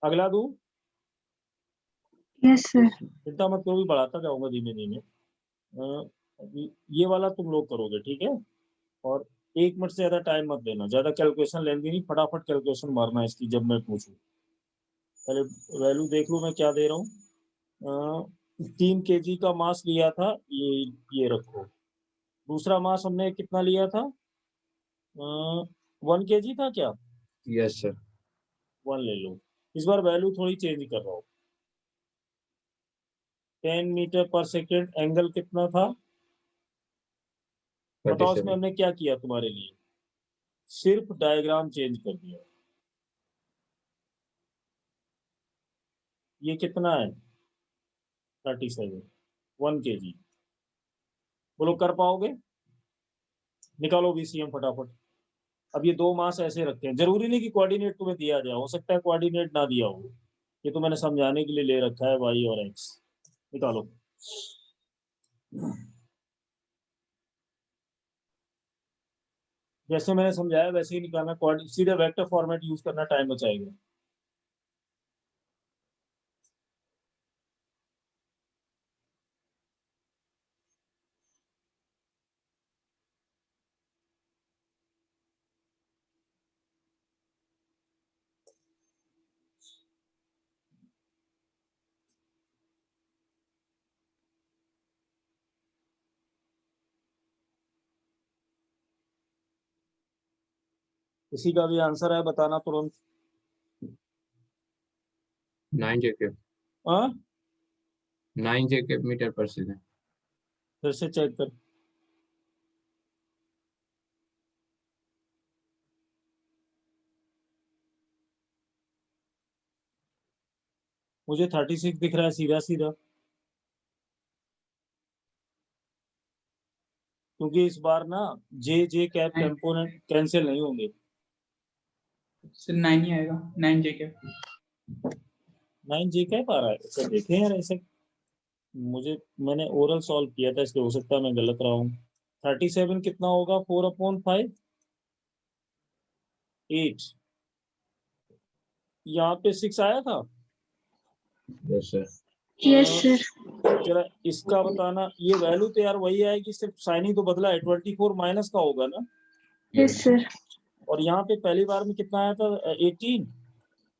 अगला दूं? Yes sir. चिंता मत करो, भी बढ़ाता जाऊंगा धीमे धीमे। ये वाला तुम लोग करोगे, ठीक है? और 1 मिनट से ज्यादा टाइम मत देना, ज्यादा कैलकुलेशन लेंगे नहीं, फटाफट कैलकुलेशन मारना है इसकी जब मैं पूछूं। पहले वैल्यू देख लूं मैं क्या दे रहा हूँ। 3 kg का मास लिया था, ये रखो। दूसरा मास हमने कितना लिया था? 1 kg था क्या? Yes sir. 1 ले लो। इस बार वैल्यू थोड़ी चेंज कर रहा हूँ। 10 मीटर पर सेकेंड, एंगल कितना था? बताओ इसमें 37। हमने क्या किया तुम्हारे लिए? सिर्फ डायग्राम चेंज कर दिया। ये कितना है? 37, 1 kg। बोलो कर पाओगे? निकालो VCM फटाफट। अब ये 2 मास ऐसे रखते हैं, जरूरी नहीं कि कोऑर्डिनेट तुम्हें दिया जाए, हो सकता है कोऑर्डिनेट ना दिया हो। ये तो मैंने समझाने के लिए ले रखा है, Y और X। निकालो। जैसे मैंने समझाया वैसे ही निकालना, सीधे वेक्टर फॉर्मेट यूज करना, टाइम बचाएगा। इसी का भी आंसर है, बताना तुरंत। 9 जेके। हाँ, 9 जेके मीटर पर सेकेंड। फिर से चेक कर। मुझे 36 दिख रहा है सीधा सीधा, क्योंकि इस बार ना जे कैप कंपोनेंट कैंसिल नहीं होंगे। सर 9 ही आएगा, 9 जेके। 9 जे कैप आ रहा है? अच्छा देखें यार, ऐसे मैंने ओरल सॉल्व किया था, इसलिए हो सकता है मैं गलत रहा हूँ। 37 कितना होगा? 4/5, 8। यहाँ पे 6 आया था। Yes sir. Yes sir. जरा इसका बताना, ये वैल्यू तो यार वही आएगी, सिर्फ साइन ही तो बदला है। 24 माइनस का होगा ना? Yes sir. और यहाँ पे पहली बार में कितना आया था? 18।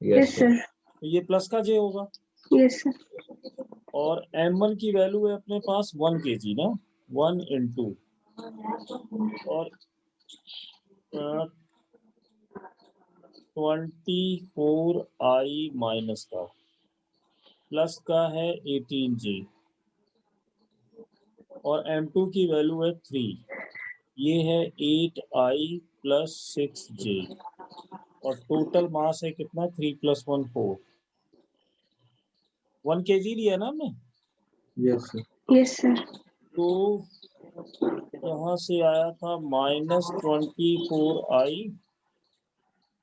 Yes sir. तो ये प्लस का जे होगा। Yes sir. और M1 की वैल्यू है अपने पास 1 kg ना, 1 into, और 24I माइनस का, प्लस का है 18J, और M2 की वैल्यू है 3। ये है 8I प्लस 6J, और टोटल मास है कितना? 3 + 1 4। 1 kg लिया ना हमने? Yes sir. Yes sir. तो यहाँ से आया था -24I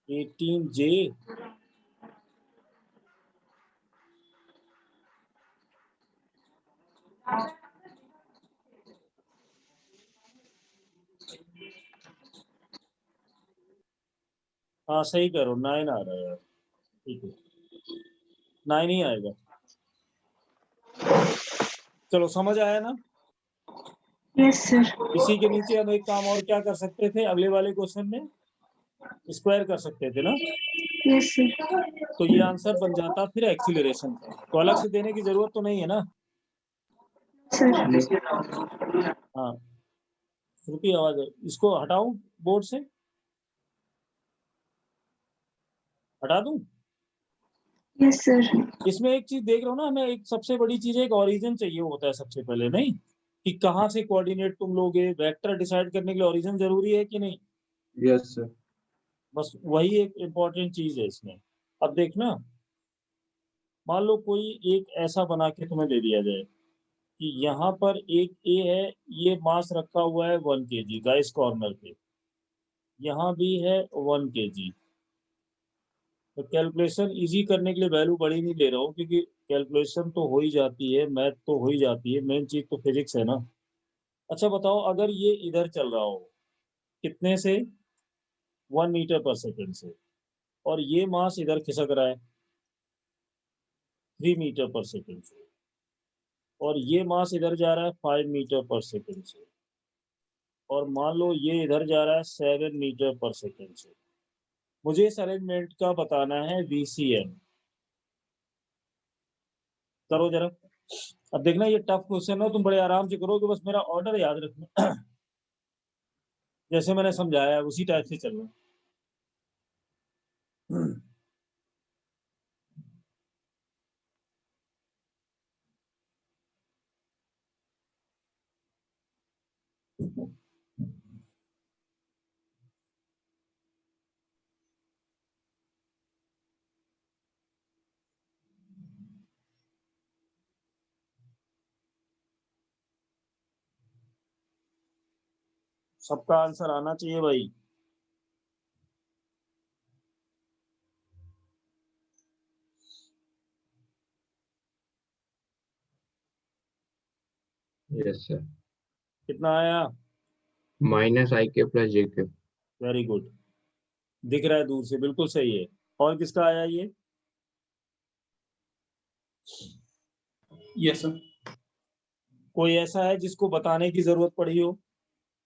18J। हाँ सही करो, 9 आ रहा है यार, ठीक है, 9 ही आएगा। चलो समझ आया ना? Yes sir. इसी के नीचे हम एक काम और क्या कर सकते थे, अगले वाले क्वेश्चन में स्क्वायर कर सकते थे ना, यस सर। तो ये आंसर बन जाता फिर एक्सीलरेशन का। तो अलग से देने की जरूरत तो नहीं है ना? सर। हाँ, रुकी आवाज है, इसको हटाऊं बोर्ड से? हटा दूं? Yes sir. इसमें एक चीज देख रहा हूँ ना, हमें एक सबसे बड़ी चीज, एक ओरिजिन चाहिए होता है सबसे पहले, नहीं कि कहाँ से कोऑर्डिनेट तुम लोगे। वेक्टर डिसाइड करने के लिए ओरिजिन जरूरी है कि नहीं? Yes sir. बस वही एक इम्पोर्टेंट चीज है इसमें। अब देखना, मान लो कोई एक ऐसा बना के तुम्हें दे दिया जाए कि यहाँ पर एक ए है, ये मास रखा हुआ है 1 kg का इस कॉर्नर पे, यहाँ भी है 1 kg, तो कैलकुलेशन इजी करने के लिए वैल्यू बड़ी नहीं ले रहा हूँ, क्योंकि कैलकुलेशन तो हो ही जाती है, मैथ तो हो ही जाती है, मेन चीज तो फिजिक्स है ना। अच्छा बताओ, अगर ये इधर चल रहा हो कितने से, 1 मीटर पर सेकंड से, और ये मास इधर खिसक रहा है 3 मीटर पर सेकंड से, और ये मास इधर जा रहा है 5 मीटर पर सेकंड से, और मान लो ये इधर जा रहा है 7 मीटर पर सेकंड से। मुझे इस अरेंजमेंट का बताना है VCM। करो जरा। अब देखना ये टफ क्वेश्चन है, तुम बड़े आराम से करोगे, बस मेरा ऑर्डर याद रखना। जैसे मैंने समझाया उसी टाइप से चलना। सबका आंसर आना चाहिए भाई। Yes sir. कितना आया? -IK + JK। वेरी गुड, दिख रहा है दूर से, बिल्कुल सही है। और किसका आया ये? Yes sir. कोई ऐसा है जिसको बताने की जरूरत पड़ी हो?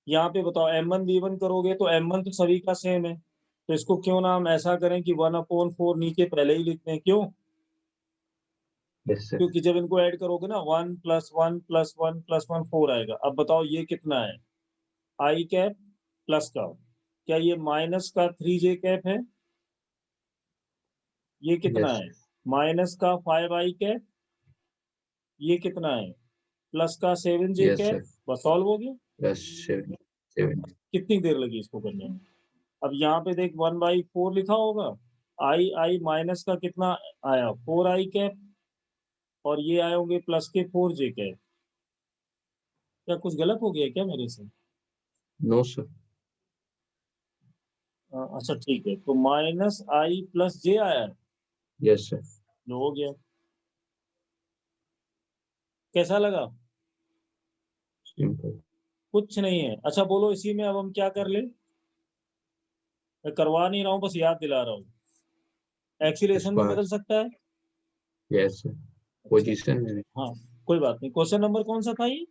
यहाँ पे बताओ, M1 V1 करोगे तो M1 तो सभी का सेम है, तो इसको क्यों ना हम ऐसा करें कि 1/4 नीचे पहले ही लिखते हैं, क्यों? Yes sir. क्योंकि जब इनको ऐड करोगे ना 1 + 1 + 1 + 1 4 आएगा। अब बताओ ये कितना है? I कैप प्लस का, क्या ये माइनस का 3J कैप है? ये कितना यस है? माइनस का 5I कैप। ये कितना है? प्लस का 7J यस कैप। सर। बस सॉल्व हो गया। +7। कितनी देर लगी इसको करने में? अब यहाँ पे देख 1/4 लिखा होगा। I माइनस का कितना आया? 4I कैप, और ये आए होंगे प्लस के 4J कैप। क्या कुछ गलत हो गया क्या मेरे से? No sir. अच्छा ठीक है, तो -I + J आया है, यस सर। जो हो गया। कैसा लगा? सिंपल। कुछ नहीं है। अच्छा बोलो, इसी में अब हम क्या कर ले? मैं करवा नहीं रहा हूँ, बस याद दिला रहा हूँ। एक्सीलरेशन में बदल सकता है। Yes sir. पोजीशन में। हाँ, कोई बात नहीं। क्वेश्चन नंबर कौन सा था ये?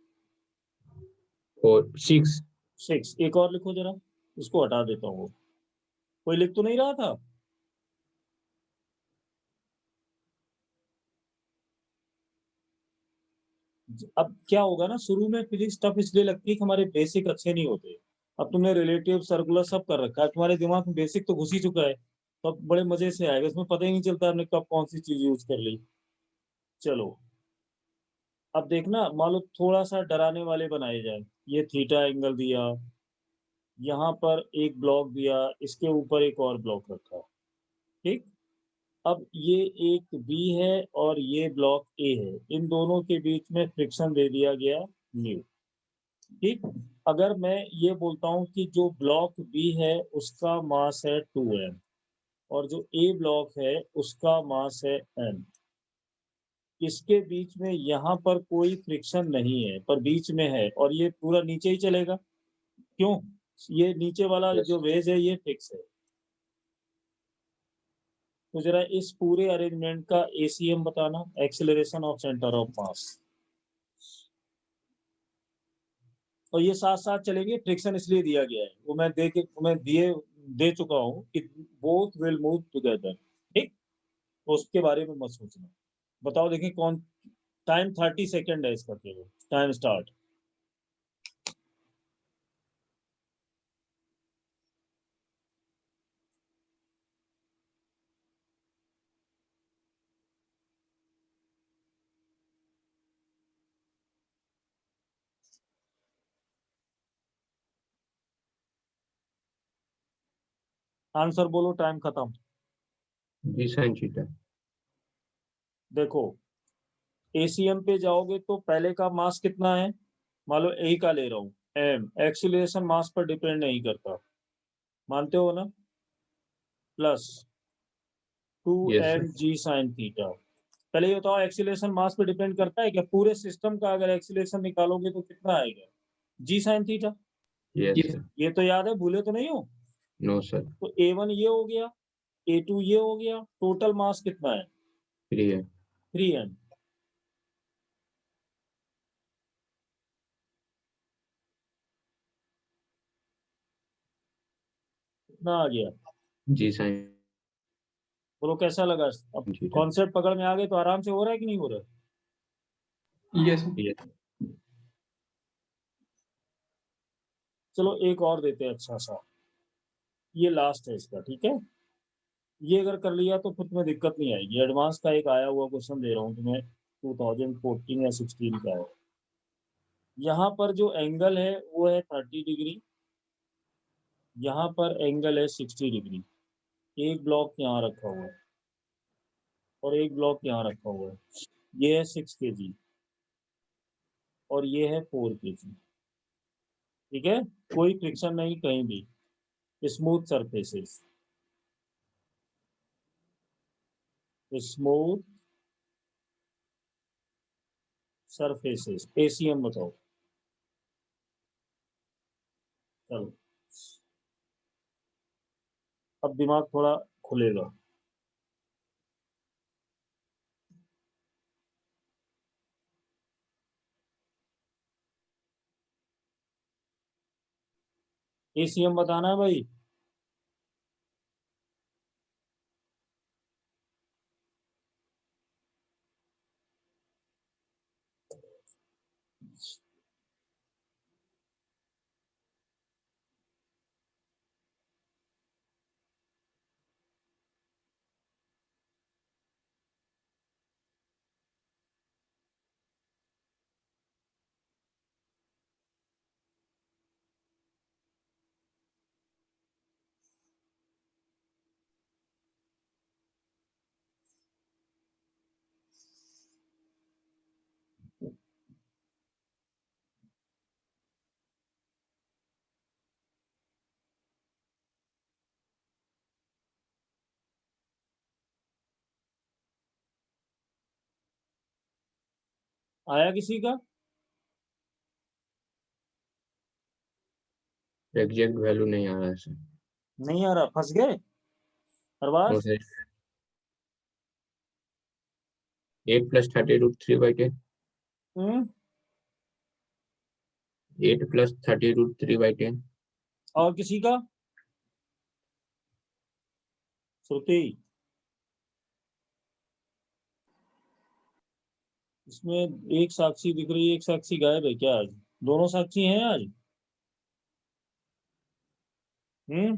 और 6। 6। एक और लिखो जरा, इसको हटा देता हूँ। कोई लिख तो नहीं रहा था? अब क्या होगा ना, शुरू में फिजिक्स टफ इसलिए लगती है कि हमारे बेसिक अच्छे नहीं होते। अब तुमने रिलेटिव सर्कुलर सब कर रखा है, तुम्हारे दिमाग में बेसिक तो घुस ही चुका है, तो अब बड़े मजे से आएगा, इसमें पता ही नहीं चलता हमने कब कौन सी चीज यूज कर ली। चलो, अब देखना, मान लो थोड़ा सा डराने वाले बनाए जाए। ये थीटा एंगल दिया, यहाँ पर एक ब्लॉक दिया, इसके ऊपर एक और ब्लॉक रखा, ठीक। अब ये एक बी है और ये ब्लॉक ए है, इन दोनों के बीच में फ्रिक्शन दे दिया गया न्यू, ठीक। अगर मैं ये बोलता हूँ कि जो ब्लॉक बी है उसका मास है 2m, और जो ए ब्लॉक है उसका मास है m, इसके बीच में यहाँ पर कोई फ्रिक्शन नहीं है, पर बीच में है, और ये पूरा नीचे ही चलेगा, क्यों? ये नीचे वाला Yes. जो वेज है ये फिक्स है। तो जरा इस पूरे अरेंजमेंट का ACM बताना, एक्सीलरेशन ऑफ सेंटर ऑफ मास। और ये साथ साथ चलेंगे, फ्रिक्शन इसलिए दिया गया है, वो मैं दे चुका हूँ कि बोथ विल मूव टुगेदर, ठीक। तो उसके बारे में मत सोचना। बताओ, देखें कौन। टाइम 30 सेकेंड है इसका, केवल टाइम स्टार्ट। आंसर बोलो, टाइम खत्म। जी sin थीटा। देखो, ACM पे जाओगे तो पहले का मास कितना है? मान लो A का ले रहा हूँ, m, एक्सीलरेशन मास पर डिपेंड नहीं करता, मानते हो ना? Plus 2 Yes, sir. m g sin theta. पहले ये बताओ एक्सीलरेशन मास पे डिपेंड करता है क्या? पूरे सिस्टम का अगर एक्सीलरेशन निकालोगे तो कितना आएगा? G sine theta. Yes, Yes. sir. ये तो याद है, भूले तो नहीं हो? No, sir. तो A1 ये हो गया, A2 ये हो गया, टोटल मास कितना है? 3 है। 3m। कितना आ गया? जी साइन बोलो कैसा लगा? अब थीटा। कॉन्सेप्ट पकड़ में आ गए तो आराम से हो रहा है कि नहीं हो रहा है? Yes. Yes. चलो एक और देते हैं अच्छा सा, ये लास्ट है इसका, ठीक है? ये अगर कर लिया तो फिर तुम्हें दिक्कत नहीं आएगी। एडवांस का एक आया हुआ क्वेश्चन दे रहा हूँ तुम्हें, 2014 या 16 का है। यहाँ पर जो एंगल है वो है 30 डिग्री, यहाँ पर एंगल है 60 डिग्री। एक ब्लॉक यहाँ रखा हुआ है और एक ब्लॉक यहाँ रखा हुआ है। ये है 6 kg और ये है 4 kg। ठीक है, कोई फ्रिक्शन नहीं कहीं भी, smooth surfaces, smooth surfaces. ACM बताओ। चलो अब दिमाग थोड़ा खुलेगा। ACM बताना है भाई। आया किसी का? एग्जैक्ट वैल्यू नहीं आ रहा है सर। नहीं आ रहा? फंस गए हर बार? No, sir. 8 + 30√3/10। हम्म, 8 + 30√3/10। और किसी का? श्रुति, इसमें एक साक्षी दिख रही है, एक साक्षी गायब है क्या आज? दोनों साक्षी हैं आज? हम्म,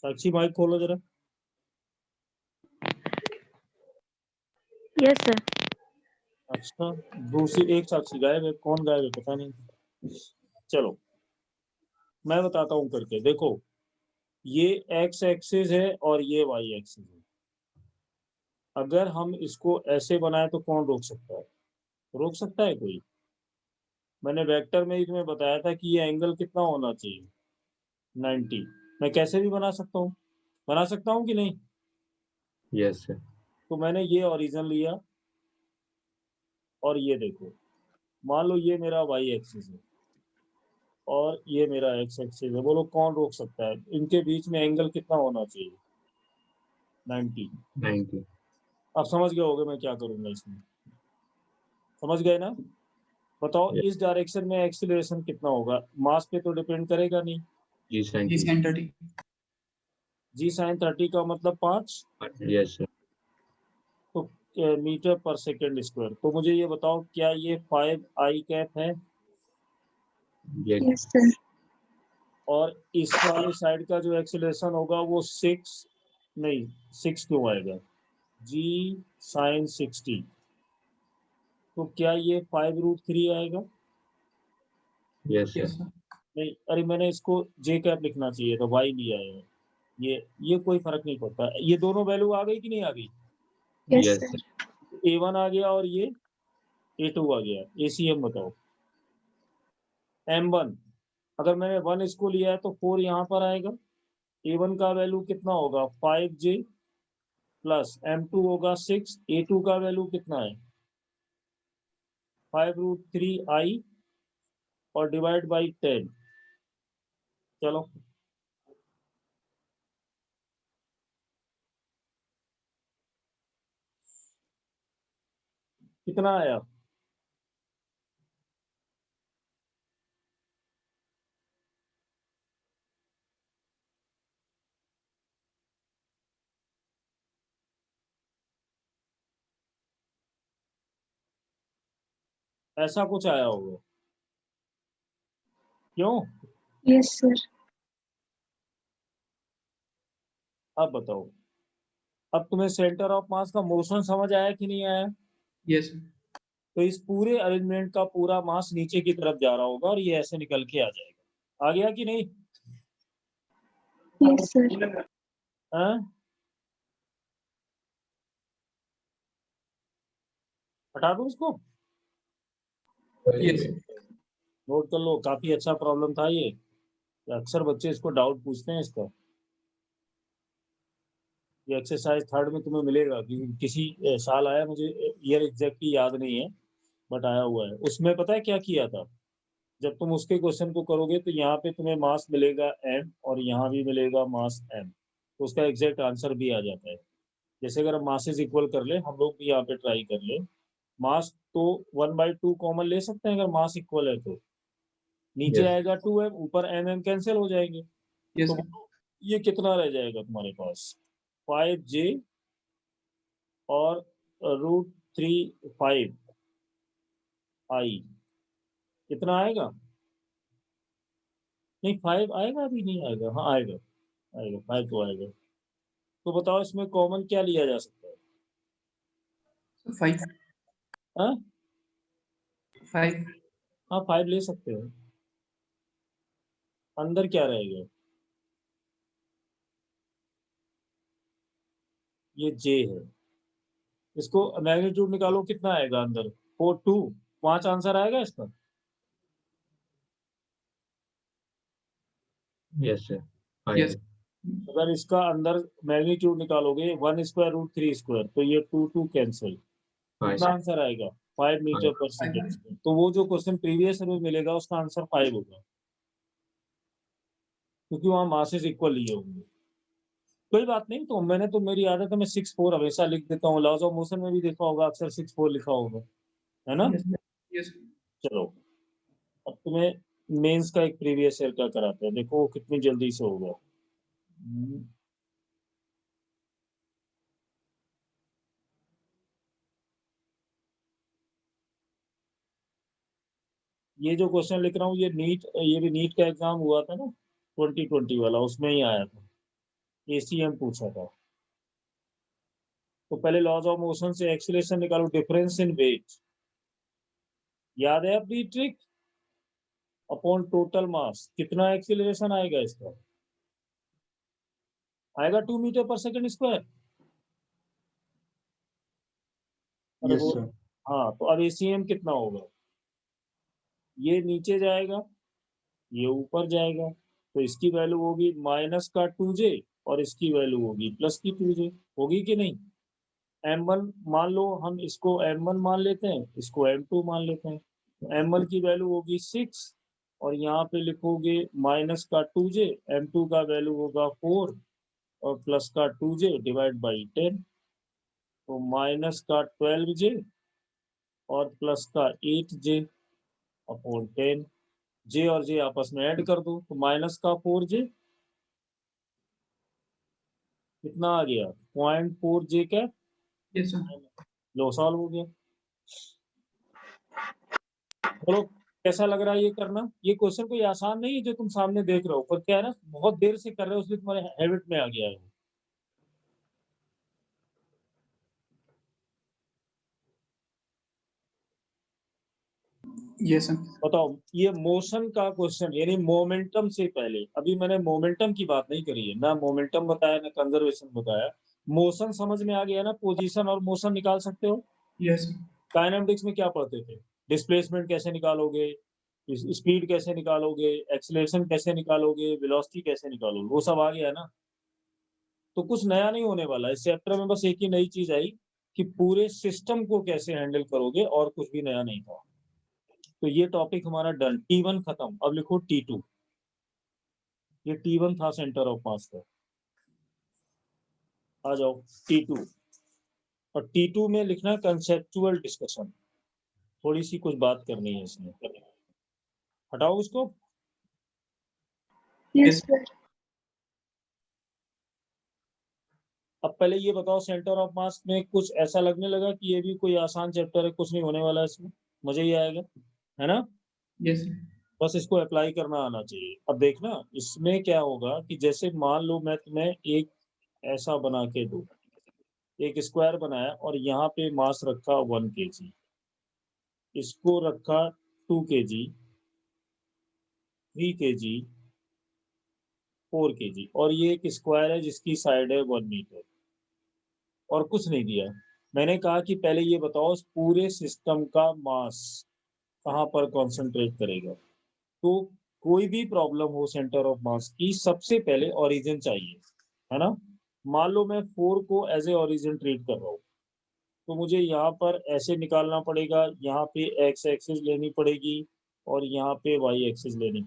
साक्षी माइक खोलो जरा। Yes, sir. अच्छा, दूसरी एक साक्षी गायब है, कौन गायब है पता नहीं। चलो मैं बताता हूँ करके, देखो ये x एक्सिस है और ये y एक्सिस है। अगर हम इसको ऐसे बनाए तो कौन रोक सकता है? रोक सकता है कोई? मैंने वेक्टर में ही तुम्हें बताया था कि ये एंगल कितना होना चाहिए, 90। मैं कैसे भी बना सकता हूँ, बना सकता हूँ कि नहीं? Yes sir. तो मैंने ये ओरिजिन लिया और ये देखो, मान लो ये मेरा y एक्सिस है और ये मेरा x एक्सिस है। बोलो कौन रोक सकता है? इनके बीच में एंगल कितना होना चाहिए? 90। 90। अब समझ गए होगे मैं क्या करूंगा इसमें, समझ गए ना? बताओ Yes. इस डायरेक्शन में एक्सीलरेशन कितना होगा? मास पे तो डिपेंड करेगा नहीं। जी साइन G sin 30. जी साइन 30 का मतलब 5, यस सर। तो मीटर पर सेकेंड स्क्वायर। तो मुझे ये बताओ क्या ये 5 i है? Yes, sir. और इस वाले साइड का जो एक्सीलरेशन होगा वो 6 नहीं, 6 क्यों आएगा? G sign 60। तो क्या ये 5√3 आएगा? Yes Yes, sir. sir. नहीं, अरे मैंने इसको जे कैप लिखना चाहिए था, वाई लिया है। ये कोई फर्क नहीं पड़ता। ये दोनों वैल्यू आ गई कि नहीं आ गई? Yes, yes sir. Sir. A1 आ गया और ये A2 आ गया। ACM बताओ। M1 अगर मैंने 1 इसको लिया है तो 4 यहाँ पर आएगा। A1 का वैल्यू कितना होगा 5J प्लस M2 होगा 6, A2 का वैल्यू कितना है 5√3I और डिवाइड बाई 10। चलो कितना आया? ऐसा कुछ आया होगा, क्यों? Yes, sir. अब बताओ, अब तुम्हें सेंटर ऑफ मास का मोशन समझ आया कि नहीं आया? यस तो इस पूरे अरेंजमेंट का पूरा मास नीचे की तरफ जा रहा होगा और ये ऐसे निकल के आ जाएगा। आ गया कि नहीं? Yes, sir. हाँ? हटा दूं इसको? यस नोट कर लो, काफी अच्छा प्रॉब्लम था ये, अक्सर बच्चे इसको डाउट पूछते हैं इसका। ये एक्सरसाइज थर्ड में तुम्हें मिलेगा कि किसी साल आया, मुझे ईयर एग्जैक्टली याद नहीं है, बट आया हुआ है। उसमें पता है क्या किया था? जब तुम उसके क्वेश्चन को करोगे तो यहाँ पे तुम्हें मास मिलेगा m और यहाँ भी मिलेगा मास m, तो उसका एग्जैक्ट आंसर भी आ जाता है। जैसे अगर हम मासेस इक्वल कर ले, हम लोग भी यहाँ पे ट्राई कर ले, मास तो 1/2 कॉमन ले सकते हैं अगर मास इक्वल है तो, नीचे Yes. आएगा 2m, ऊपर m कैंसिल हो जाएंगे, यस तो ये कितना रह जाएगा तुम्हारे पास 5J और √3 5I, कितना आएगा? नहीं 5 आएगा, अभी नहीं आएगा, हाँ आएगा, आएगा 5 तो आएगा। तो बताओ इसमें कॉमन क्या लिया जा सकता है? 5 हाँ 5 हाँ 5 ले सकते हो। अंदर क्या रहेगा? ये J है, इसको मैग्नीट्यूड निकालो, कितना आएगा अंदर 4 2, 5 आंसर आएगा इसका। Yes, sir. यस 5. अगर इसका अंदर मैग्नीट्यूड निकालोगे 1² √3², तो ये 2 2 कैंसिल, 5. कितना आंसर आएगा 5 मीटर पर सेकेंड स्क्वायर। तो वो जो क्वेश्चन प्रीवियस में मिलेगा उसका आंसर 5 होगा, क्योंकि वहां मासेस इक्वल लिए होंगे। कोई बात नहीं, तो मैंने तो, मेरी आदत है मैं 6 4 हमेशा लिख देता हूँ, लॉज ऑफ मोशन में भी देखा होगा अक्सर 6 4 लिखा होगा, है ना? यस चलो अब तुम्हें मेंस का एक प्रीवियस ईयर का कराते हैं, देखो वो कितनी जल्दी से होगा। ये जो क्वेश्चन लिख रहा हूँ ये भी नीट का एग्जाम हुआ था ना 2020 वाला, उसमें ही आया था, ACM पूछा था। तो पहले लॉज ऑफ मोशन से एक्सीलरेशन निकालो, डिफरेंस इन वेट, याद है अपनी ट्रिक, अपॉन टोटल मास, कितना एक्सीलरेशन आएगा इसका? आएगा 2 मीटर पर सेकंड स्क्वायर। अरे Yes, वो, sir. हाँ तो अब ACM कितना होगा? ये नीचे जाएगा, ये ऊपर जाएगा, तो इसकी वैल्यू होगी -2J और इसकी वैल्यू होगी +2J, होगी कि नहीं? M1 मान लो, हम इसको M1 मान लेते हैं, इसको M2 मान लेते हैं, तो M1 की वैल्यू होगी 6 और यहाँ पे लिखोगे -2J, M2 का वैल्यू होगा 4 और +2J डिवाइड बाई 10, तो -12J और +8J अपॉन 10, J और J आपस में ऐड कर दो, तो -4J कितना आ गया 0.4J का, यस लो सॉल्व हो गया। चलो कैसा लग रहा है ये करना? ये क्वेश्चन कोई आसान नहीं है जो तुम सामने देख रहे हो, पर क्या है ना, बहुत देर से कर रहे हो इसलिए तुम्हारे हैबिट में आ गया है। यस बताओ, ये मोशन का क्वेश्चन, यानी मोमेंटम से पहले, अभी मैंने मोमेंटम की बात नहीं करी है ना, मोमेंटम बताया ना कंजर्वेशन बताया, मोशन समझ में आ गया ना, पोजीशन और मोशन निकाल सकते हो। यस काइनेमेटिक्स में क्या पढ़ते थे? डिस्प्लेसमेंट कैसे निकालोगे, स्पीड कैसे निकालोगे, एक्सीलरेशन कैसे निकालोगे, वेलोसिटी कैसे निकालोगे, वो सब आ गया ना। तो कुछ नया नहीं होने वाला इस चैप्टर में, बस एक ही नई चीज आई कि पूरे सिस्टम को कैसे हैंडल करोगे, और कुछ भी नया नहीं था। तो ये टॉपिक हमारा डन, T1 खत्म। अब लिखो T2। ये T1 था सेंटर ऑफ मास का। आ जाओ T2। और T2 में लिखना कंसेप्चुअल डिस्कशन। थोड़ी सी कुछ बात करनी है इसमें। हटाओ इसको। Yes, sir. अब पहले ये बताओ, सेंटर ऑफ मास में कुछ ऐसा लगने लगा कि ये भी कोई आसान चैप्टर है, कुछ नहीं होने वाला है इसमें, मजा ही आएगा, है ना। यस बस इसको अप्लाई करना आना चाहिए। अब देखना इसमें क्या होगा कि जैसे मान लो मैं तुम्हें एक ऐसा बना के दूं, एक स्क्वायर बनाया और यहाँ पे मास रखा 1 kg, इसको रखा 2 kg, 3 kg, 4 kg, और ये एक स्क्वायर है जिसकी साइड है 1 मीटर, और कुछ नहीं दिया। मैंने कहा कि पहले ये बताओ इस पूरे सिस्टम का मास कहाँ पर कॉन्सेंट्रेट करेगा। तो कोई भी प्रॉब्लम हो सेंटर ऑफ मास की, सबसे पहले ओरिजिन चाहिए, है ना। मान लो मैं 4 को एज ए ओरिजिन ट्रीट कर रहा हूँ, तो मुझे यहाँ पर ऐसे निकालना पड़ेगा, यहाँ पे एक्स एक्सिस लेनी पड़ेगी और यहाँ पे वाई एक्सिस लेनी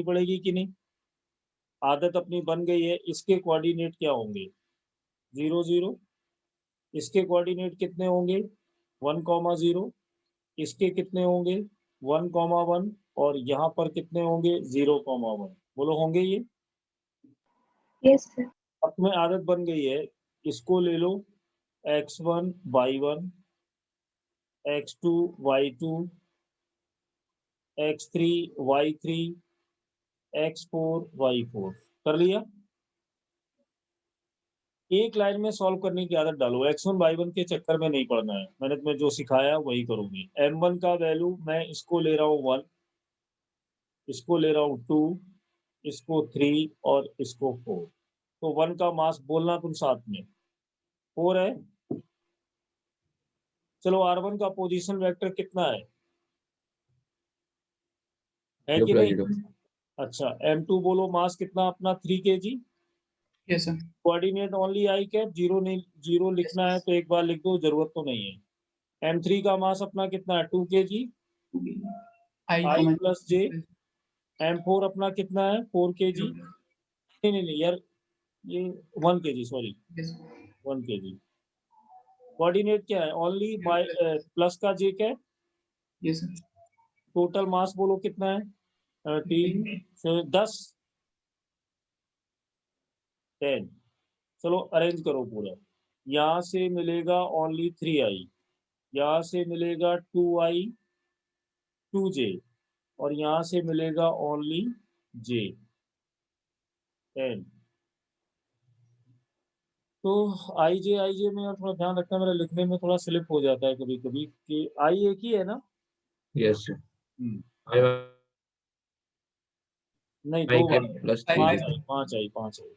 पड़ेगी कि नहीं। आदत अपनी बन गई है। इसके कोऑर्डिनेट क्या होंगे, 0 0। इसके कोऑर्डिनेट कितने होंगे, 1, 0। इसके कितने होंगे, 1, 1, और यहाँ पर कितने होंगे, 0, 1। बोलो होंगे ये। Yes, sir. अब तुम्हें आदत बन गई है, इसको ले लो x1 y1, x2 y2, x3 y3, x4 y4। कर लिया। एक लाइन में सॉल्व करने की आदत डालो, x1 y1 के चक्कर में नहीं पड़ना है। मैंने तुम्हें जो सिखाया वही करोगे। m1 का वैल्यू मैं इसको ले रहा हूँ 1, इसको ले रहा हूँ 2, इसको 3 और इसको 4। तो 1 का मास बोलना तुम साथ में, 4 है। चलो r1 का पोजीशन वेक्टर कितना है कि 0 नहीं। 0 अच्छा, m2 बोलो मास कितना अपना, 3 kg। Yes sir coordinate only I cap, zero नहीं, जीरो लिखना है तो एक बार लिख दो, जरूरत तो नहीं है। m3 का मास अपना कितना है, 2 kg, I i common plus j। m4 अपना कितना है, 4 kg। नहीं यार, ये 1 kg, सॉरी, 1 kg। कोऑर्डिनेट क्या है, ओनली बाय प्लस का j क्या है। यस सर टोटल मास बोलो कितना है, 10 10। चलो अरेंज करो पूरा। यहाँ से मिलेगा ओनली 3i, यहाँ से मिलेगा 2i 2j, और यहाँ से मिलेगा ओनली j 10। तो आई जे में थोड़ा ध्यान रखना, मेरा लिखने में थोड़ा स्लिप हो जाता है कभी कभी कि आई एक ही है ना। यस सर हम्म, आई नहीं, वाई 2 के बार प्लस 3 पाँच j आई, 5 आई, 5 आई।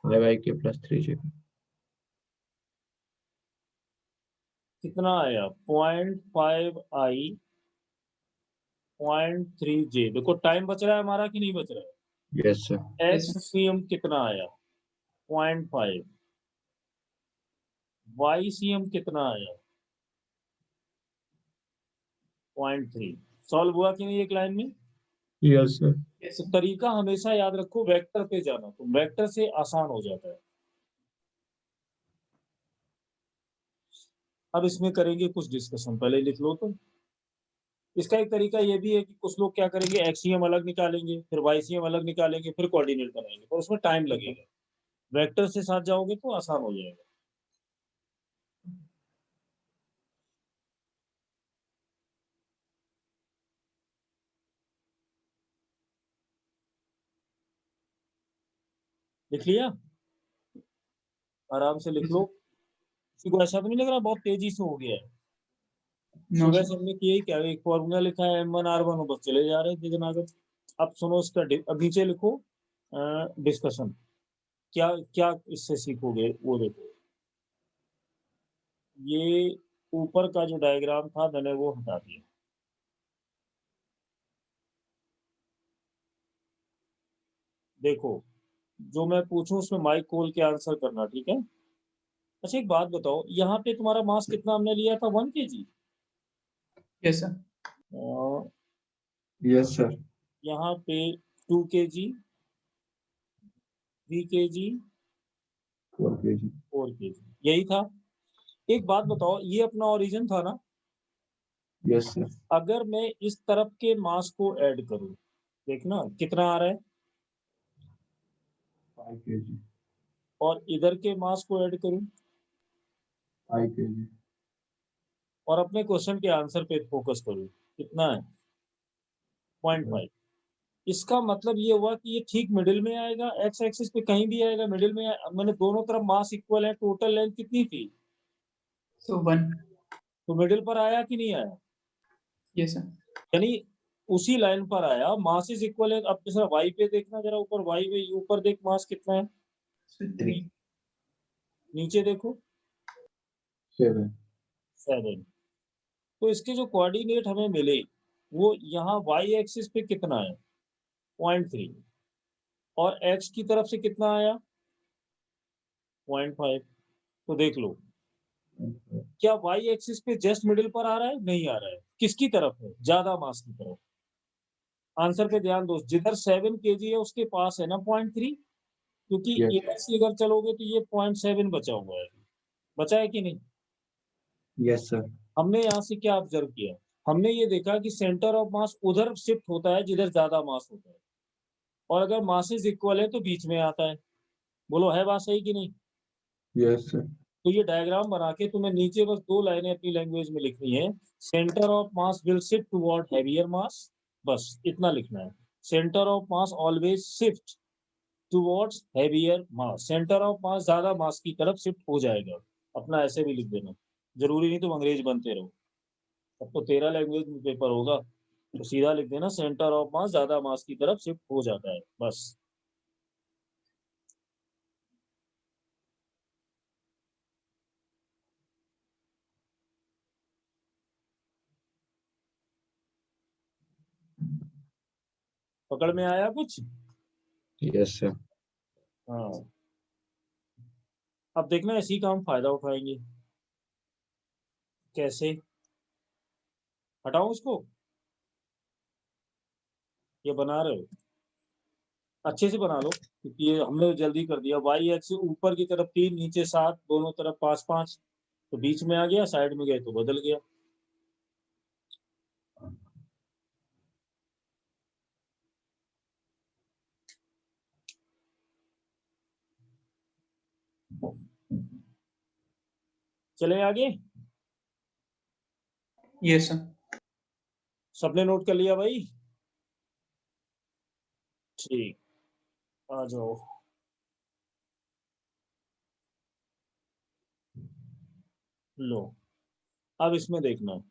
आई वाई के प्लस 3 j कितना आया, 0.5i 0.3j। देखो टाइम बच रहा है हमारा कि नहीं बच रहा यस सर है। Yes, HCM कितना आया, 0.5। YCM कितना आया, 0.3। सॉल्व हुआ कि नहीं एक लाइन में। यस सर yes, तो तरीका हमेशा याद रखो, वेक्टर पे जाना, तो वेक्टर से आसान हो जाता है। अब इसमें करेंगे कुछ डिस्कशन, पहले लिख लो तो। इसका एक तरीका ये भी है कि कुछ लोग क्या करेंगे, एक्सीएम अलग निकालेंगे, फिर वाईसीएम अलग निकालेंगे, फिर कोऑर्डिनेट बनाएंगे, और उसमें टाइम लगेगा। वेक्टर से साथ जाओगे तो आसान हो जाएगा। लिख लिया, आराम से लिख लो। किसी को ऐसा तो नहीं लग रहा बहुत तेजी से हो गया है। no सुबह sir. से हमने किया ही क्या, एक फॉर्मूला लिखा है M1 R1, बस चले जा रहे थे जनाब। अब सुनो इसका अब नीचे लिखो डिस्कशन। क्या क्या इससे सीखोगे वो देखो। ये ऊपर का जो डायग्राम था मैंने वो हटा दिया। देखो, जो मैं पूछूं उसमें माइक खोल के आंसर करना, ठीक है? अच्छा एक बात बताओ, यहाँ पे तुम्हारा मास कितना हमने लिया था, 1 kg? Yes sir. और यस सर। यहाँ पे 2 kg, 3 kg, 4 kg। 4 kg, यही था। एक बात बताओ, ये अपना ओरिजिन था ना? Yes sir. अगर मैं इस तरफ के मास को ऐड करूं, देखना कितना आ रहा है, 5 kg। और इधर के मास को ऐड करूं, 5 kg। और अपने क्वेश्चन के आंसर पे फोकस करूं, कितना है? 0.5। इसका मतलब ये हुआ कि ये ठीक मिडिल में आएगा, एक्स एक्सिस पे कहीं भी आएगा, मिडिल में मैंने दोनों तरफ मास इक्वल है, टोटल लेंथ कितनी थी? सो 1। तो मिडिल पर आया कि नहीं आया? Yes sir. यानी उसी लाइन पर आया, मास इज इक्वल है। अब जरा वाई पे देखना, जरा ऊपर वाई पे ऊपर देख, मास कितना है? सो 3। नीचे देखो, 7। 7। तो इसके जो कोऑर्डिनेट हमें मिले वो यहाँ वाई एक्सिस पे कितना है? 0.3। और एक्स की तरफ से कितना आया? 0.5। तो देख लो, क्या वाई एक्सिस पे जस्ट मिडिल पर आ रहा है? नहीं आ रहा है। किसकी तरफ है? ज्यादा मास की तरफ। आंसर पे ध्यान दो, जिधर 7 kg है उसके पास है ना 0.3, क्योंकि Yes. इधर से अगर चलोगे तो ये 0.7 बचा हुआ है। बचा है कि नहीं? Yes sir. हमने यहाँ से क्या ऑब्जर्व किया? हमने ये देखा कि सेंटर ऑफ मास उधर शिफ्ट होता है जिधर ज्यादा मास होता है, और अगर मासेस इक्वल है तो बीच में आता है। बोलो, है बात सही कि नहीं? Yes sir. तो ये डायग्राम बना के तुम्हें नीचे बस 2 लाइनें अपनी लैंग्वेज में लिखनी है। Centre of mass will shift toward heavier mass, बस इतना लिखना है। Centre of mass always shift towards heavier mass, centre of mass ज्यादा मास की तरफ शिफ्ट हो जाएगा। अपना ऐसे भी लिख देना, जरूरी नहीं तुम अंग्रेज बनते रहो। अब तो तेरा लैंग्वेज में पेपर होगा, तो सीधा लिख देना सेंटर ऑफ मास ज्यादा मास की तरफ शिफ्ट हो जाता है, बस। पकड़ में आया कुछ? Yes sir. हाँ, अब देखना इसी का हम फायदा उठाएंगे। कैसे? हटाओ इसको, ये बना रहे हो अच्छे से बना लो, क्योंकि ये हमने जल्दी कर दिया। वाई एक्स ऊपर की तरफ 3, नीचे 7, दोनों तरफ 5-5, तो बीच में आ गया, साइड में गए तो बदल गया। चले आगे। Yes sir. सबने नोट कर लिया भाई? ठीक, आ जाओ। लो, अब इसमें देखना,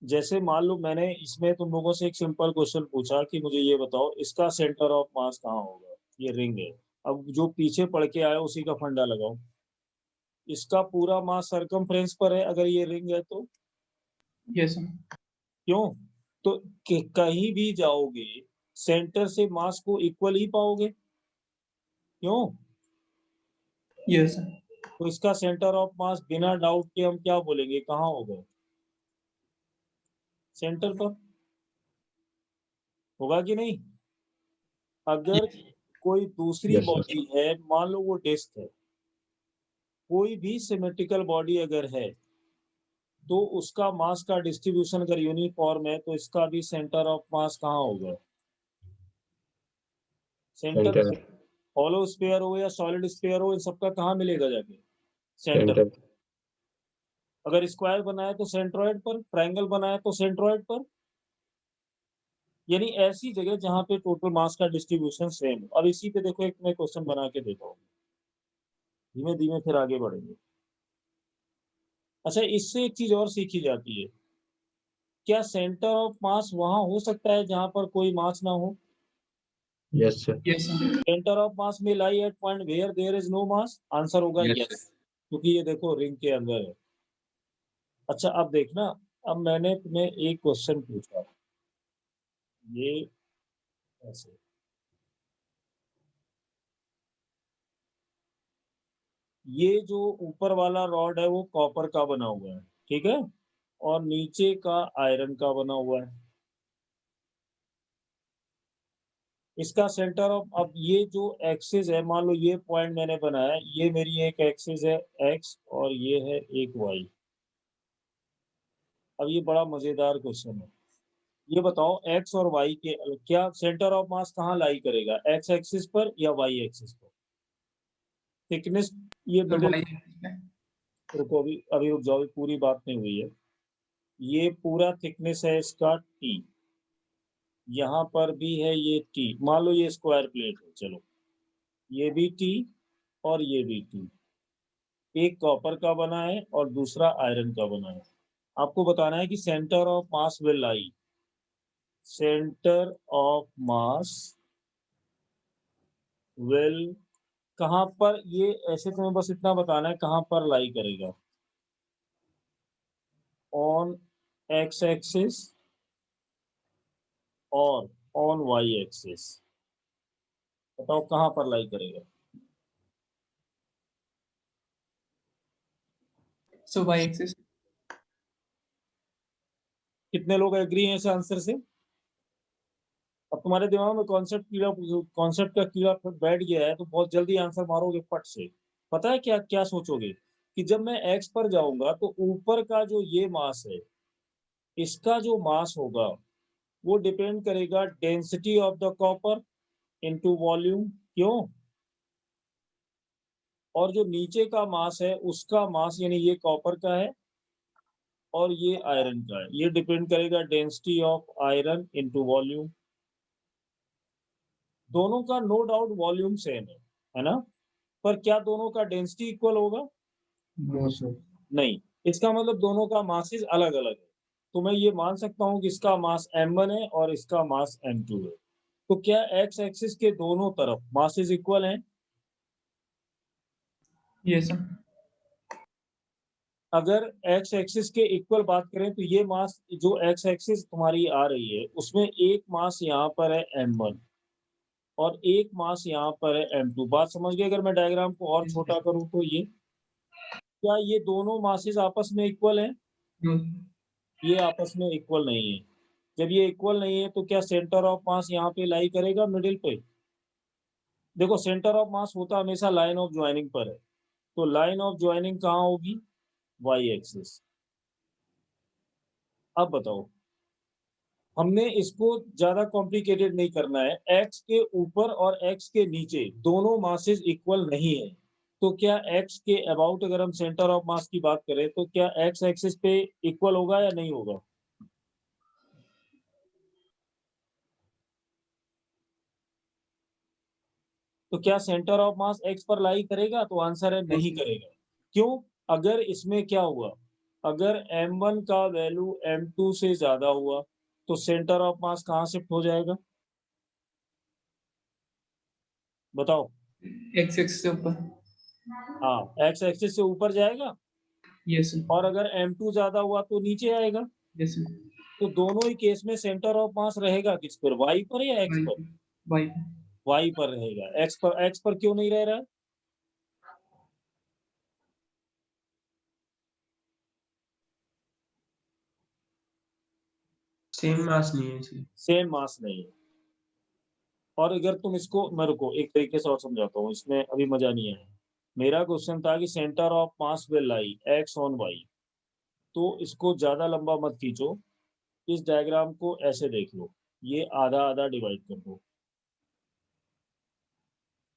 जैसे मान लो मैंने इसमें तुम लोगों से एक सिंपल क्वेश्चन पूछा कि मुझे ये बताओ इसका सेंटर ऑफ मास कहाँ होगा, ये रिंग है। अब जो पीछे पढ़ के आया उसी का फंडा लगाओ। इसका पूरा मास सरकमफ्रेंस पर है अगर ये रिंग है तो। Yes sir. क्यों? तो कहीं भी जाओगे सेंटर से मास को इक्वल ही पाओगे, क्यों? Yes sir. तो इसका सेंटर ऑफ मास बिना डाउट के हम क्या बोलेंगे, कहाँ होगा? सेंटर पर होगा कि नहीं? अगर कोई दूसरी यस सर। बॉडी है, मान लो वो डिस्क है, कोई भी सिमेट्रिकल बॉडी अगर है, तो उसका मास का डिस्ट्रीब्यूशन अगर यूनिफॉर्म है तो इसका भी सेंटर ऑफ मास कहाँ होगा? सेंटर। सेंटर। हॉलो स्फीयर हो या सॉलिड स्फीयर हो, इन सबका कहाँ मिलेगा जाके? सेंटर। सेंटर। अगर स्क्वायर बनाए तो सेंट्रोइड पर, ट्रायंगल बनाए तो सेंट्रोइड पर, यानी ऐसी जगह जहां पे टोटल मास का डिस्ट्रीब्यूशन सेम। अब इसी पे देखो, एक मैं क्वेश्चन बना के देता हूँ, धीमे धीमे फिर आगे बढ़ेंगे। अच्छा, इससे एक चीज और सीखी जाती है, क्या सेंटर ऑफ मास वहां हो सकता है जहां पर कोई मास ना हो? Yes sir. Yes sir. Centre of mass में lie at point where there is no mass, answer होगा यस यस, क्योंकि ये देखो रिंग के अंदर है। अच्छा अब देखना, अब मैंने तुम्हें एक क्वेश्चन पूछा, ये ऐसे, ये जो ऊपर वाला रॉड है वो कॉपर का बना हुआ है, ठीक है, और नीचे का आयरन का बना हुआ है। इसका सेंटर ऑफ, अब ये जो एक्सिस है, मान लो ये पॉइंट मैंने बनाया, ये मेरी एक एक्सिस है एक्स और ये है एक वाई। अब ये बड़ा मजेदार क्वेश्चन है, ये बताओ एक्स और वाई के क्या सेंटर ऑफ मास कहाँ लाई करेगा, एक्स एक्सिस पर या वाई एक्सिस पर? थिकनेस ये तो मिडिल, y रुको अभी रुक जाओ, पूरी बात नहीं हुई है। ये पूरा थिकनेस है इसका टी, यहाँ पर भी है ये टी, मान लो ये स्क्वायर प्लेट है, चलो ये भी टी और ये भी टी, एक कॉपर का बना है और दूसरा आयरन का बना है। आपको बताना है कि centre of mass will lie, centre of mass will कहां पर, ये ऐसे तुम्हें बस इतना बताना है कहां पर लाई करेगा, ऑन एक्स एक्सिस और ऑन वाई एक्सिस। बताओ कहां पर लाई करेगा? so y axis कितने लोग एग्री हैं इस आंसर से? अब तुम्हारे दिमाग में कॉन्सेप्ट का कीड़ा बैठ गया है तो बहुत जल्दी आंसर मारोगे फट से। पता है क्या क्या सोचोगे कि जब मैं एक्स पर जाऊंगा तो ऊपर का जो ये मास है, इसका जो मास होगा वो डिपेंड करेगा density of the copper into volume, क्यों? और जो नीचे का मास है उसका मास, यानी ये कॉपर का है और ये आयरन का है, ये डिपेंड करेगा density of iron into volume. दोनों का नो डाउट वॉल्यूम सेम है ना, पर क्या दोनों का डेंसिटी इक्वल होगा? No sir. नहीं, इसका मतलब दोनों का मासेस अलग अलग है। तो मैं ये मान सकता हूँ कि इसका मास m1 है और इसका मास m2 है। तो क्या एक्स एक्सिस के दोनों तरफ मासेस इक्वल हैं? yes sir अगर एक्स एक्सिस के इक्वल बात करें तो ये मास जो एक्स एक्सिस तुम्हारी आ रही है उसमें एक मास यहाँ पर है m1 और एक मास यहाँ पर है m2। बात समझ गए? अगर मैं डायग्राम को और छोटा करूं तो ये क्या ये दोनों मासेस आपस में इक्वल हैं? no ये आपस में इक्वल नहीं है। जब ये इक्वल नहीं है तो क्या सेंटर ऑफ मास यहाँ पे लाई करेगा मिडिल पे? देखो सेंटर ऑफ मास होता हमेशा लाइन ऑफ ज्वाइनिंग पर है, तो लाइन ऑफ ज्वाइनिंग कहाँ होगी? Y axis. अब बताओ, हमने इसको ज्यादा कॉम्प्लिकेटेड नहीं करना है, एक्स के ऊपर और एक्स के नीचे दोनों मासेस इक्वल नहीं है, तो क्या एक्स के अबाउट अगर हम सेंटर ऑफ मास की बात करें तो क्या एक्स एक्सिस पे इक्वल होगा या नहीं होगा? तो क्या सेंटर ऑफ मास एक्स पर लाई करेगा? तो आंसर है नहीं करेगा। क्यों? अगर इसमें क्या हुआ, अगर m1 का वैल्यू m2 से ज्यादा हुआ तो सेंटर ऑफ मास कहाँ शिफ्ट हो जाएगा? बताओ। x axis से ऊपर हाँ, एक्स एक्सिस से ऊपर जाएगा, yes sir और अगर m2 ज्यादा हुआ तो नीचे आएगा। yes sir तो दोनों ही केस में सेंटर ऑफ मास रहेगा किस पर, वाई पर या एक्स पर? y वाई पर रहेगा। एक्स पर क्यों नहीं रह रहा है? सेम मास नहीं है इसलिए। सेम मास नहीं है। और अगर तुम इसको, मैं रुको एक तरीके से और समझाता हूँ, इसमें अभी मजा नहीं आया। मेरा क्वेश्चन था कि centre of mass will lie X on Y, तो इसको ज्यादा लंबा मत खींचो, इस डायग्राम को ऐसे देख लो, ये आधा आधा डिवाइड कर दो,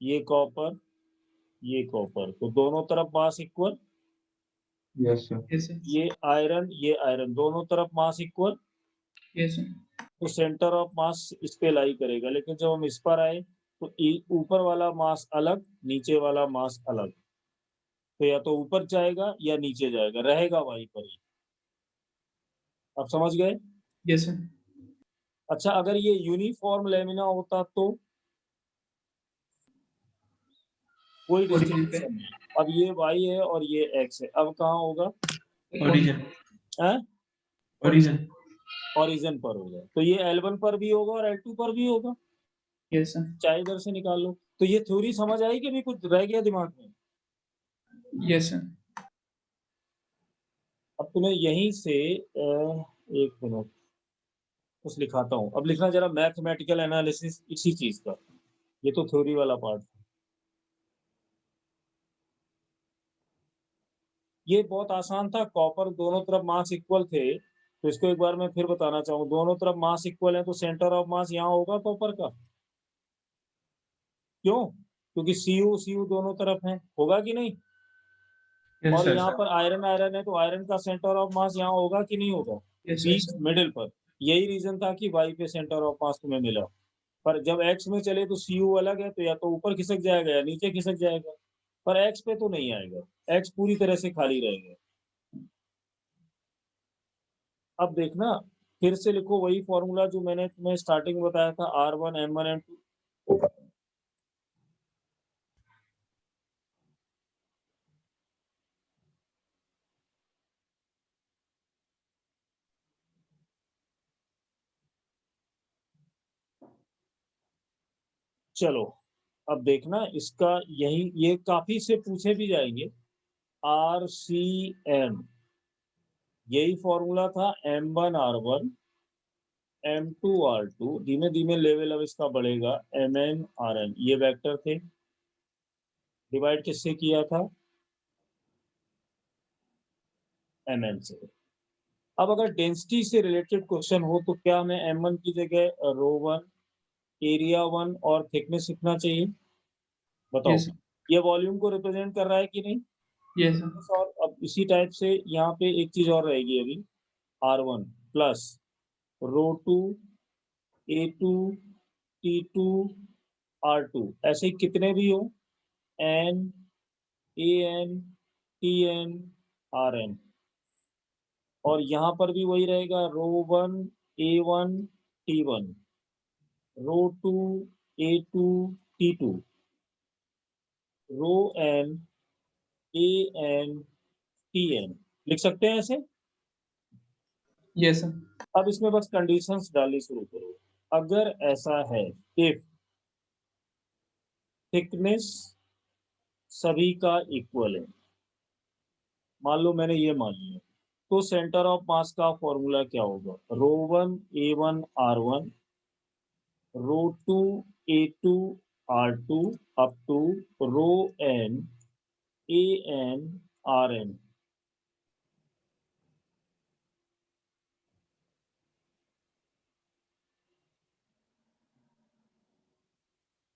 ये कॉपर ये कॉपर, तो दोनों तरफ mass equal. Yes sir. yes sir ये आयरन, दोनों तरफ मास इक्वल, yes sir तो सेंटर ऑफ मास इस पे लाई करेगा। लेकिन जब हम इस पर आए तो ऊपर वाला मास अलग, नीचे वाला मास अलग, तो या तो ऊपर जाएगा या नीचे जाएगा, रहेगा वहीं पर ही। अब समझ गए? yes sir अच्छा, अगर ये यूनिफॉर्म लेमिना होता तो कोई ओरिजिन पे डिस्ट्रीब्यूशन नहीं। अब ये y है और ये x है, अब कहाँ होगा? ओरिजिन हैं? ओरिजिन ओरिजिन पर होगा, तो ये L1 पर भी होगा और L2 पर भी होगा, yes sir चाहे इधर से निकाल लो। तो ये थ्योरी समझ आई कि भी कुछ रह गया दिमाग में? Yes sir. अब तुम्हें यहीं से एक मिनट कुछ लिखाता हूँ। अब लिखना जरा मैथमेटिकल एनालिसिस इसी चीज का, ये तो थ्योरी वाला पार्ट। ये बहुत आसान था। कॉपर दोनों तरफ मास इक्वल थे, तो इसको एक बार मैं फिर बताना चाहूँ। दोनों तरफ मास इक्वल है तो सेंटर ऑफ मास यहाँ होगा कॉपर का। क्यों? क्योंकि सीयू दोनों तरफ है, होगा कि नहीं? यस और सर। यहाँ पर आयरन आयरन है तो आयरन का सेंटर ऑफ मास यहाँ होगा कि नहीं होगा? यस बीच सर। मिडिल पर। यही रीजन था कि वाई पे सेंटर ऑफ मास तुम्हें मिला। पर जब एक्स में चले तो सीयू अलग है, तो या तो ऊपर खिसक जाएगा या नीचे खिसक जाएगा। पर एक्स पे तो नहीं आएगा, एक्स पूरी तरह से खाली रहेगा। अब देखना, फिर से लिखो वही फॉर्मूला जो मैंने तुम्हें स्टार्टिंग में बताया था, R1 M1 M2। चलो अब देखना इसका, यही ये काफी से पूछे भी जाएंगे। RCM, यही फॉर्मूला था। M1 R1 M2 R2, धीमे धीमे लेवल अब इसका बढ़ेगा। MN RN, ये वेक्टर थे। डिवाइड किससे किया था? MN से। अब अगर डेंसिटी से रिलेटेड क्वेश्चन हो तो क्या हमें M1 की जगह रो 1, एरिया 1 और थिकनेस लिखना चाहिए? बताओ। यस ये वॉल्यूम को रिप्रेजेंट कर रहा है कि नहीं? Yes sir. और अब इसी टाइप से यहाँ पे एक चीज और रहेगी अभी। R1 प्लस रो 2 A2 T2 R2, ऐसे कितने भी हो, N AN TN RN। और यहाँ पर भी वही रहेगा, रो 1 A1 T1, row 2 A2 T2, row N AN TN। लिख सकते हैं ऐसे? Yes sir. अब इसमें बस कंडीशंस डालनी शुरू करो। अगर ऐसा है, इफ थिकनेस सभी का इक्वल है, मान लो मैंने ये मान लिया, तो सेंटर ऑफ मास का फॉर्मूला क्या होगा? Rho 1 A1 R1, rho 2 A2 R2 up to rho N AN RN।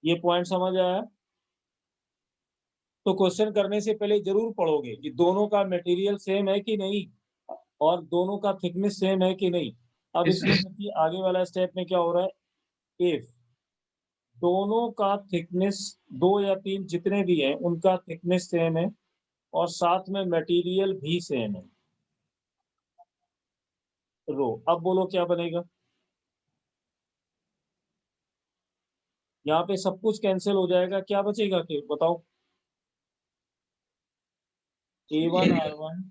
ये पॉइंट समझ आया? तो क्वेश्चन करने से पहले जरूर पढ़ोगे कि दोनों का मटेरियल सेम है कि नहीं, और दोनों का थिकनेस सेम है कि नहीं। अब यस इसमें सर। देखिए आगे वाला स्टेप में क्या हो रहा है। इफ दोनों का थिकनेस, 2 या 3 जितने भी हैं उनका थिकनेस सेम है और साथ में मटेरियल भी सेम है, रो, अब बोलो क्या बनेगा? यहाँ पे सब कुछ कैंसिल हो जाएगा, क्या बचेगा फिर बताओ? A1 R1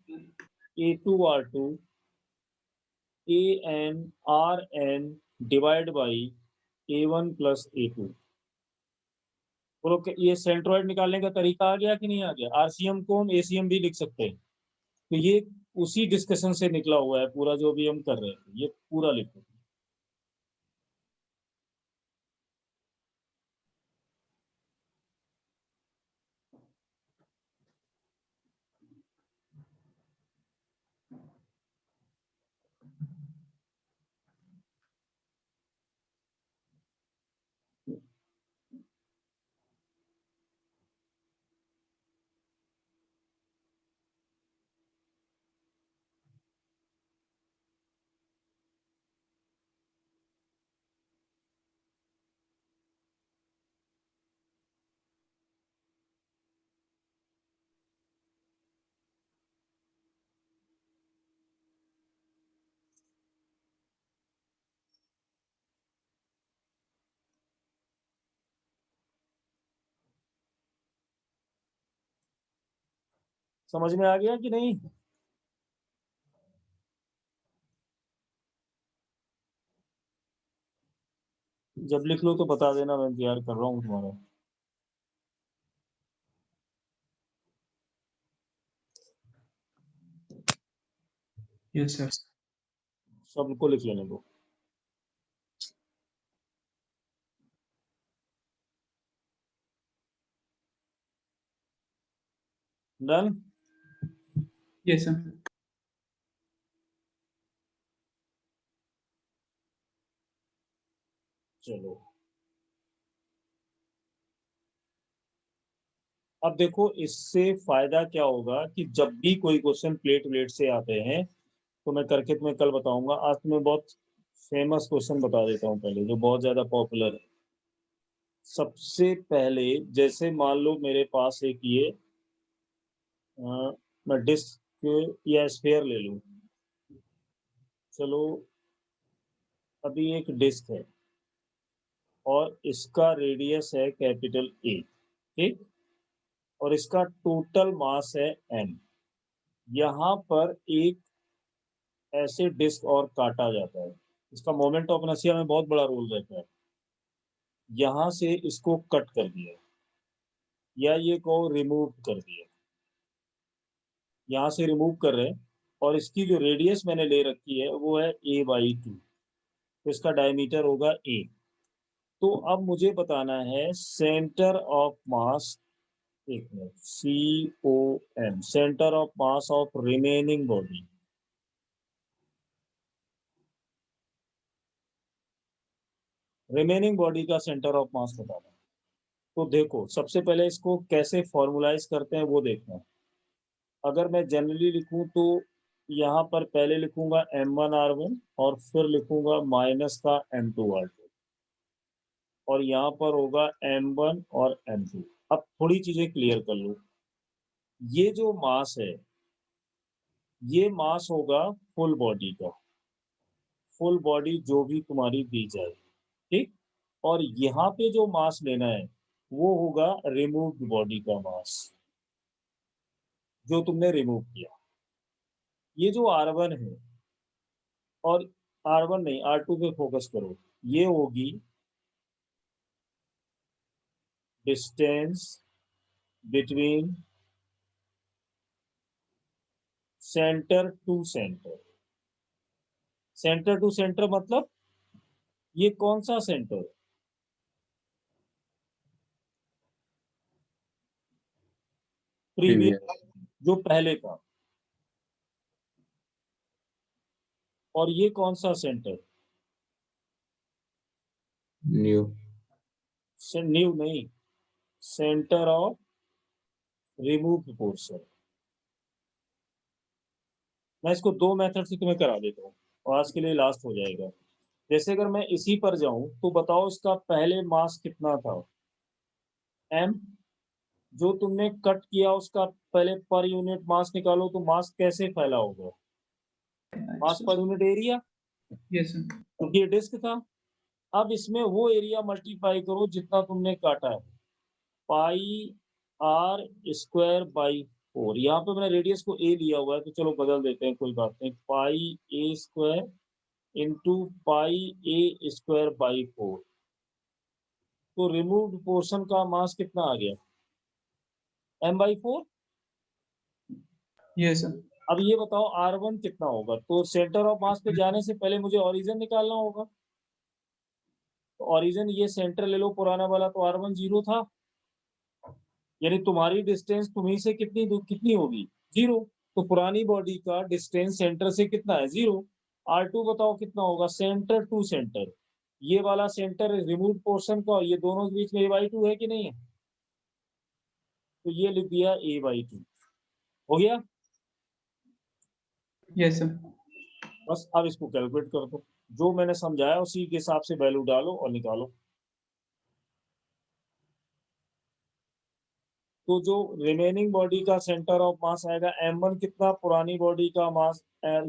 A2 R2 AN RN divide by A1 plus A2। बोलो ये सेंट्रोइड निकालने का तरीका आ गया कि नहीं आ गया? RCM को हम ACM भी लिख सकते हैं। तो ये उसी डिस्कशन से निकला हुआ है पूरा, जो भी हम कर रहे थे ये पूरा लिखो। समझ में आ गया कि नहीं? जब लिख लो तो बता देना, मैं इंतजार कर रहा हूँ तुम्हारा। Yes sir. सबको लिख लेने दो। डन। Yes sir. चलो अब देखो इससे फायदा क्या होगा कि जब भी कोई क्वेश्चन प्लेट व्लेट से आते हैं तो मैं करके तुम्हें कल बताऊंगा। आज तुम्हें बहुत फेमस क्वेश्चन बता देता हूँ पहले, जो बहुत ज्यादा पॉपुलर है। सबसे पहले जैसे मान लो मेरे पास एक ये मैं डिस्क या स्फीयर ले लूं। चलो अभी एक डिस्क है और इसका रेडियस है कैपिटल ए, ठीक, और इसका टोटल मास है एम। यहाँ पर एक ऐसे डिस्क और काटा जाता है, इसका मोमेंट ऑफ इनर्शिया में बहुत बड़ा रोल रहता है। यहाँ से इसको कट कर दिया या ये को रिमूव कर दिया, यहाँ से रिमूव कर रहे हैं, और इसकी जो रेडियस मैंने ले रखी है वो है a/2, तो इसका डायमीटर होगा a। तो अब मुझे बताना है सेंटर ऑफ मास, एक minute, COM, centre of mass of remaining body. Remaining body का सेंटर ऑफ मास बताना है। तो देखो सबसे पहले इसको कैसे फॉर्मुलाइज करते हैं वो देखना है। अगर मैं जनरली लिखूं तो यहाँ पर पहले लिखूंगा m1r1 और फिर लिखूंगा माइनस का m2r2, और यहाँ पर होगा m1 और m2। अब थोड़ी चीजें क्लियर कर लो। ये जो मास है ये मास होगा फुल बॉडी का, फुल बॉडी जो भी तुम्हारी दी जाए, ठीक। और यहाँ पे जो मास लेना है वो होगा रिमूव्ड बॉडी का मास, जो तुमने रिमूव किया। ये जो R1 है, और R1 नहीं R2 पे फोकस करो, ये होगी distance between centre to centre. Centre to centre मतलब ये कौन सा सेंटर? प्रीवियस, जो पहले का। और ये कौन सा सेंटर? न्यू। न्यू नहीं, सेंटर ऑफ रिमूव पोर्शन। मैं इसको दो मेथड से तुम्हें करा देता हूँ और आज के लिए लास्ट हो जाएगा। जैसे अगर मैं इसी पर जाऊं तो बताओ इसका पहले मास कितना था? m। जो तुमने कट किया उसका पहले पर यूनिट मास निकालो, तो मास कैसे फैला होगा? मास per unit area, yes sir. क्योंकि ये डिस्क था। अब इसमें वो एरिया मल्टीप्लाई करो जितना तुमने काटा है, πr² यहाँ पे मैंने रेडियस को a लिया हुआ है तो चलो बदल देते हैं, कोई बात नहीं। πa² into πa²/4। तो रिमूव्ड पोर्शन का मास कितना आ गया? m/4। Yes sir. अब ये बताओ R1 कितना होगा? तो सेंटर ऑफ मास पे जाने से पहले मुझे ओरिजिन निकालना होगा। तो ओरिजिन ये सेंटर ले लो पुराना वाला, तो R1 0 था, यानी तुम्हारी डिस्टेंस तुम्ही से कितनी होगी? 0। तो पुरानी बॉडी का डिस्टेंस सेंटर से कितना है? 0। R2 बताओ कितना होगा? सेंटर टू सेंटर, ये वाला सेंटर रिमूव पोर्शन का, ये दोनों के बीच में a/2 है कि नहीं है? तो ये लिख दिया a/2। हो गया? Yes sir. बस अब इसको कैलकुलेट कर दो, जो मैंने समझाया उसी के हिसाब से वैल्यू डालो और निकालो। तो जो रिमेनिंग बॉडी का सेंटर ऑफ मास आएगा, m1 कितना पुरानी बॉडी का मास?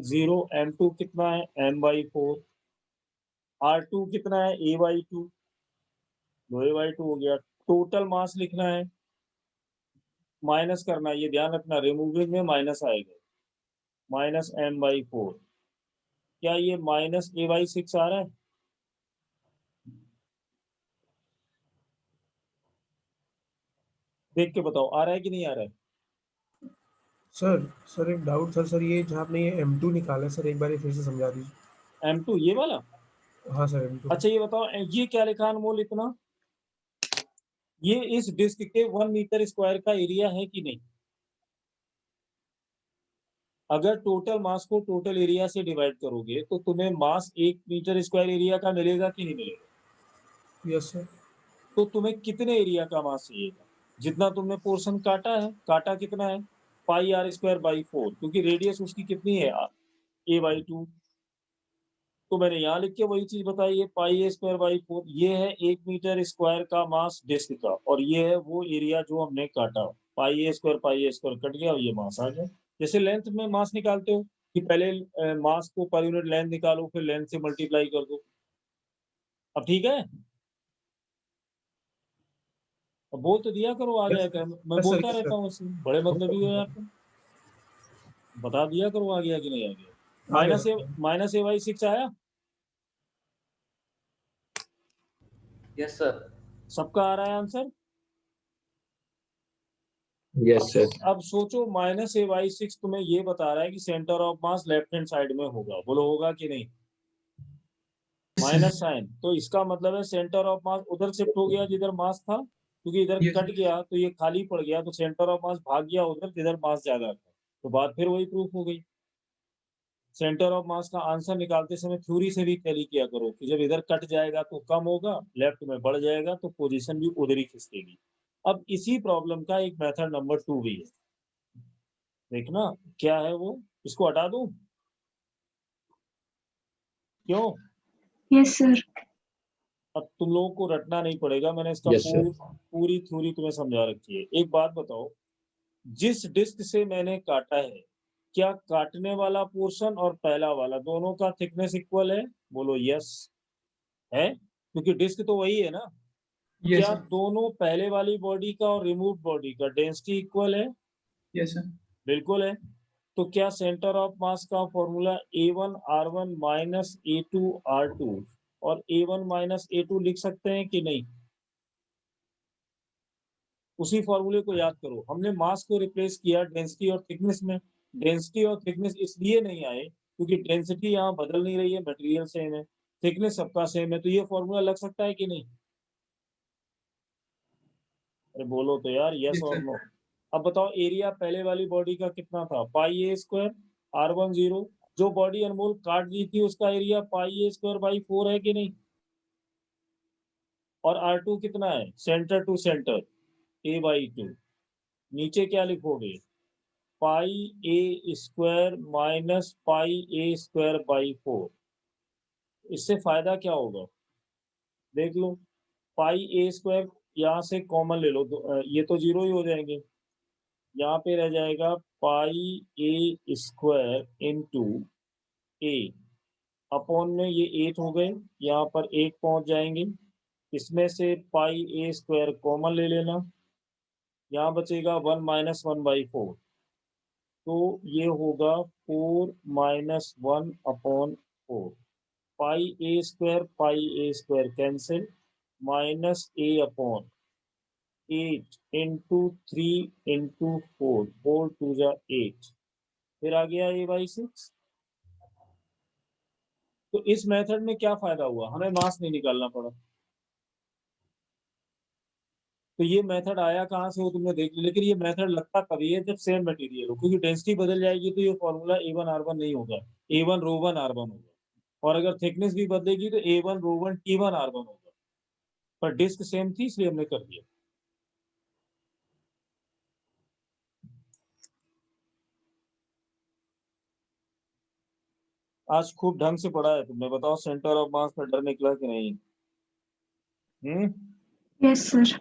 0। m2 कितना है? m/4। R2 कितना है? a/2। दो a/2 हो गया। टोटल मास लिखना है, माइनस करना है, ये ध्यान रखना रिमूविंग में माइनस आएगा, माइनस m/4। क्या ये माइनस a/6 आ रहा है? देख के बताओ आ रहा है कि नहीं आ रहा है? सर एक डाउट था सर, ये जहाँ आपने ये M2 निकाला है सर, एक बार ये फिर से समझा दीजिए। M2 ये वाला? हाँ सर M2। अच्छा ये बताओ ये क्या लिखा अनमोल इतना? ये इस डिस्क के 1 मीटर स्क्वायर का एरिया है कि नहीं? अगर टोटल मास को टोटल एरिया से डिवाइड करोगे तो तुम्हें मास 1 मीटर स्क्वायर एरिया का मिलेगा कि नहीं मिलेगा? Yes sir. तो तुम्हें कितने एरिया का मास चाहिएगा? जितना तुमने पोर्शन काटा है, काटा कितना है? पाई आर स्क्वायर बाई 4, क्योंकि रेडियस उसकी कितनी है? a/2। तो मैंने यहाँ लिख के वही चीज बताई है, पाई ए स्क्वायर बाई 4। ये है 1 मीटर स्क्वायर का मास डिस्क का, और ये है वो एरिया जो हमने काटा। पाई ए स्क्वायर कट गया और ये मास आ गया। जैसे लेंथ में मास निकालते हो कि पहले मास को पर यूनिट लेंथ निकालो, फिर लेंथ से मल्टीप्लाई कर दो। अब ठीक है? अब बोल तो दिया करो, आ गया क्या? मैं यस सर, बोलता यस रहता सर। हूँ, उससे बड़े मतलब ही हो यार तुम। बता दिया करो आ गया कि नहीं आ गया। आ गया माइनस ए बाई 6 आया? Yes sir. सबका आ रहा है आंसर? Yes sir. अब सोचो माइनस ए बाई 6 तुम्हें ये बता रहा है कि centre of mass left hand side में होगा। बोलो होगा कि नहीं? माइनस साइन, तो इसका मतलब है सेंटर ऑफ मास उधर शिफ्ट हो गया जिधर मास था, क्योंकि इधर Yes, कट गया तो ये खाली पड़ गया, तो सेंटर ऑफ मास भाग गया उधर जिधर मास ज्यादा था। तो बात फिर वही प्रूफ हो गई। सेंटर ऑफ मास का आंसर निकालते समय थ्योरी से भी टैली किया करो कि जब इधर कट जाएगा तो कम होगा, लेफ्ट में बढ़ जाएगा तो पोजीशन भी उधर ही खिसकेगी। अब इसी प्रॉब्लम का एक मेथड नंबर 2 भी है, देखना क्या है वो। इसको हटा दूं? क्यों? Yes sir. अब तुम लोगों को रटना नहीं पड़ेगा, मैंने इसका Yes, sir. पूरी थ्योरी तुम्हें समझा रखी है। एक बात बताओ, जिस डिस्क से मैंने काटा है, क्या काटने वाला पोर्शन और पहला वाला दोनों का थिकनेस इक्वल है? बोलो यस है, क्योंकि डिस्क तो वही है ना। yes क्या sir, दोनों पहले वाली बॉडी का और रिमूव बॉडी का डेंसिटी इक्वल है? yes sir, बिल्कुल है। तो क्या सेंटर ऑफ मास का फॉर्मूला A1R1 माइनस A2R2 और A1 माइनस A2 लिख सकते हैं कि नहीं? उसी फॉर्मूले को याद करो। हमने मास को रिप्लेस किया डेंसिटी और थिकनेस में। डेंसिटी और थिकनेस इसलिए नहीं आए क्योंकि डेंसिटी यहाँ बदल नहीं रही है, मटेरियल सेम है, थिकनेस सबका सेम है, तो ये फॉर्मूला लग सकता है कि नहीं? अरे बोलो तो यार, यस yes और sir, नो। अब बताओ एरिया पहले वाली बॉडी का कितना था? Pi a square R10। जो बॉडी अनमोल काट दी थी उसका area pi a square by 4 है कि नहीं? और R2 कितना है? Centre to centre A/2। नीचे क्या लिखोगे? Pi a square minus pi a square by 4। इससे फायदा क्या होगा देख लो। पाई ए स्क्वायर यहाँ से कॉमन ले लो, ये तो जीरो ही हो जाएंगे। यहाँ पे रह जाएगा पाई a square into A upon में ये 8 हो गए, यहाँ पर 1 पहुंच जाएंगे। इसमें से पाई ए स्क्वायर कॉमन ले लेना, यहाँ बचेगा 1 माइनस 1/4। तो ये होगा 4 minus 1 upon 4। Pi a square cancel, minus A upon 8 into 3 into 4, 4 2 जा 8, फिर आ गया A/6। तो इस मेथड में क्या फायदा हुआ? हमें मास नहीं निकालना पड़ा। तो ये मेथड आया कहाँ से हो तुमने देख लिया, लेकिन ये मेथड लगता कभी है जब सेम मटेरियल हो, क्योंकि डेंसिटी बदल जाएगी तो ये फॉर्मूला A1R1 नहीं होगा, A1ρ1R1 होगा। और अगर थिकनेस भी बदलेगी तो A1ρ1T1R1 होगा। पर डिस्क सेम थी इसलिए हमने कर दिया। आज खूब ढंग से पढ़ा है तुमने, बताओ सेंटर ऑफ मास का डर निकला कि नहीं? Yes sir.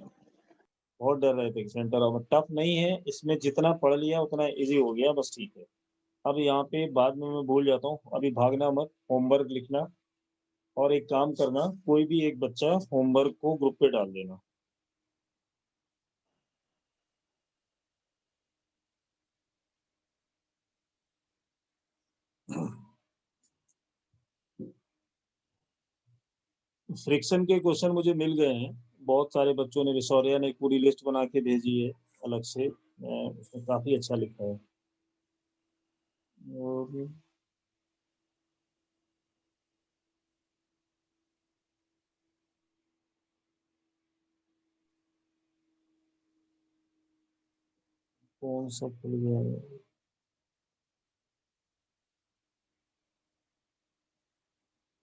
बहुत डर रहे थे सेंटर ऑफ, टफ नहीं है इसमें, जितना पढ़ लिया उतना इजी हो गया, बस ठीक है। अब यहाँ पे बाद में मैं भूल जाता हूँ, अभी भागना मत, होमवर्क लिखना। और एक काम करना, कोई भी एक बच्चा होमवर्क को ग्रुप पे डाल देना। फ्रिक्शन के क्वेश्चन मुझे मिल गए हैं, बहुत सारे बच्चों ने, विशौर्या ने एक पूरी लिस्ट बना के भेजी है अलग से, उसमें काफी अच्छा लिखा है। और कौन सा खुल गया है?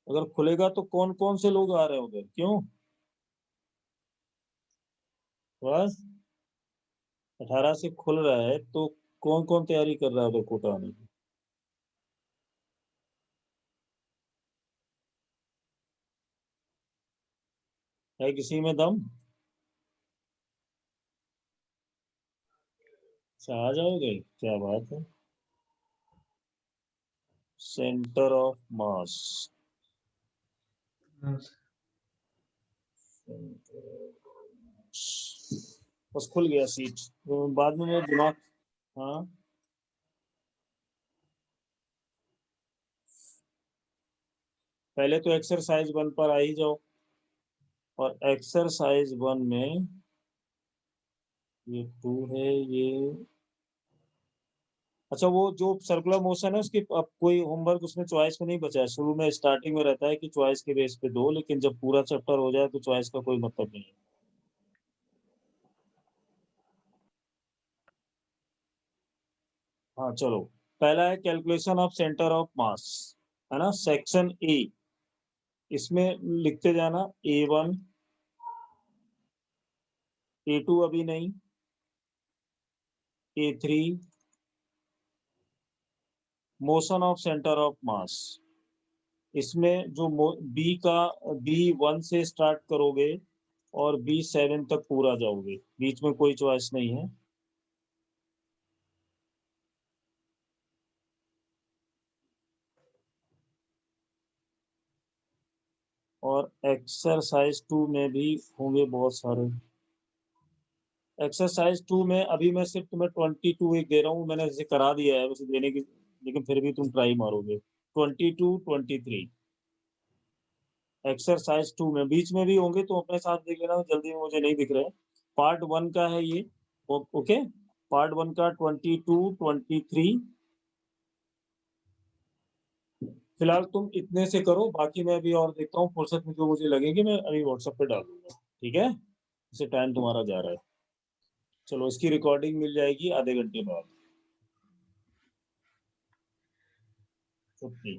अगर खुलेगा तो कौन कौन से लोग आ रहे हैं उधर, क्यों? बस 18 से खुल रहा है तो कौन कौन तैयारी कर रहा है उधर कोटा आने की? है किसी में दम? अच्छा, आ जाओगे, क्या बात है। सेंटर ऑफ मास, हाँ सर। बस खुल गया सीट, तो बाद में मेरा दिमाग। हाँ, पहले तो एक्सरसाइज 1 पर आ ही जाओ, और एक्सरसाइज 1 में ये 2 है ये। अच्छा, वो जो सर्कुलर मोशन है उसकी अब कोई होमवर्क उसमें चॉइस में नहीं बचा है। शुरू में स्टार्टिंग में रहता है कि चॉइस के बेस पे दो, लेकिन जब पूरा चैप्टर हो जाए तो चॉइस का कोई मतलब नहीं है। हाँ चलो, पहला है कैलकुलेशन ऑफ सेंटर ऑफ मास, है ना, सेक्शन ए। इसमें लिखते जाना A1, A2 अभी नहीं, A3, motion of centre of मास। इसमें जो बी का B1 से स्टार्ट करोगे और B7 तक पूरा जाओगे, बीच में कोई चॉइस नहीं है। और एक्सरसाइज 2 में भी होंगे बहुत सारे। एक्सरसाइज 2 में अभी मैं सिर्फ तुम्हें 22 एक दे रहा हूँ, मैंने इसे करा दिया है वैसे देने की, लेकिन फिर भी तुम ट्राई मारोगे। 22, 23 एक्सरसाइज 2 में, बीच में भी होंगे तो अपने साथ देख लेना, जल्दी में मुझे नहीं दिख रहे। पार्ट 1 का है ये, ओके। पार्ट 1 का 22, 23। फिलहाल तुम इतने से करो, बाकी मैं अभी और देखता हूँ, फुर्सत में जो मुझे लगेगी मैं अभी व्हाट्सएप पे डाल दूंगा, ठीक है। इसे टाइम तुम्हारा जा रहा है। चलो, इसकी रिकॉर्डिंग मिल जाएगी आधे घंटे बाद। छुट्टी।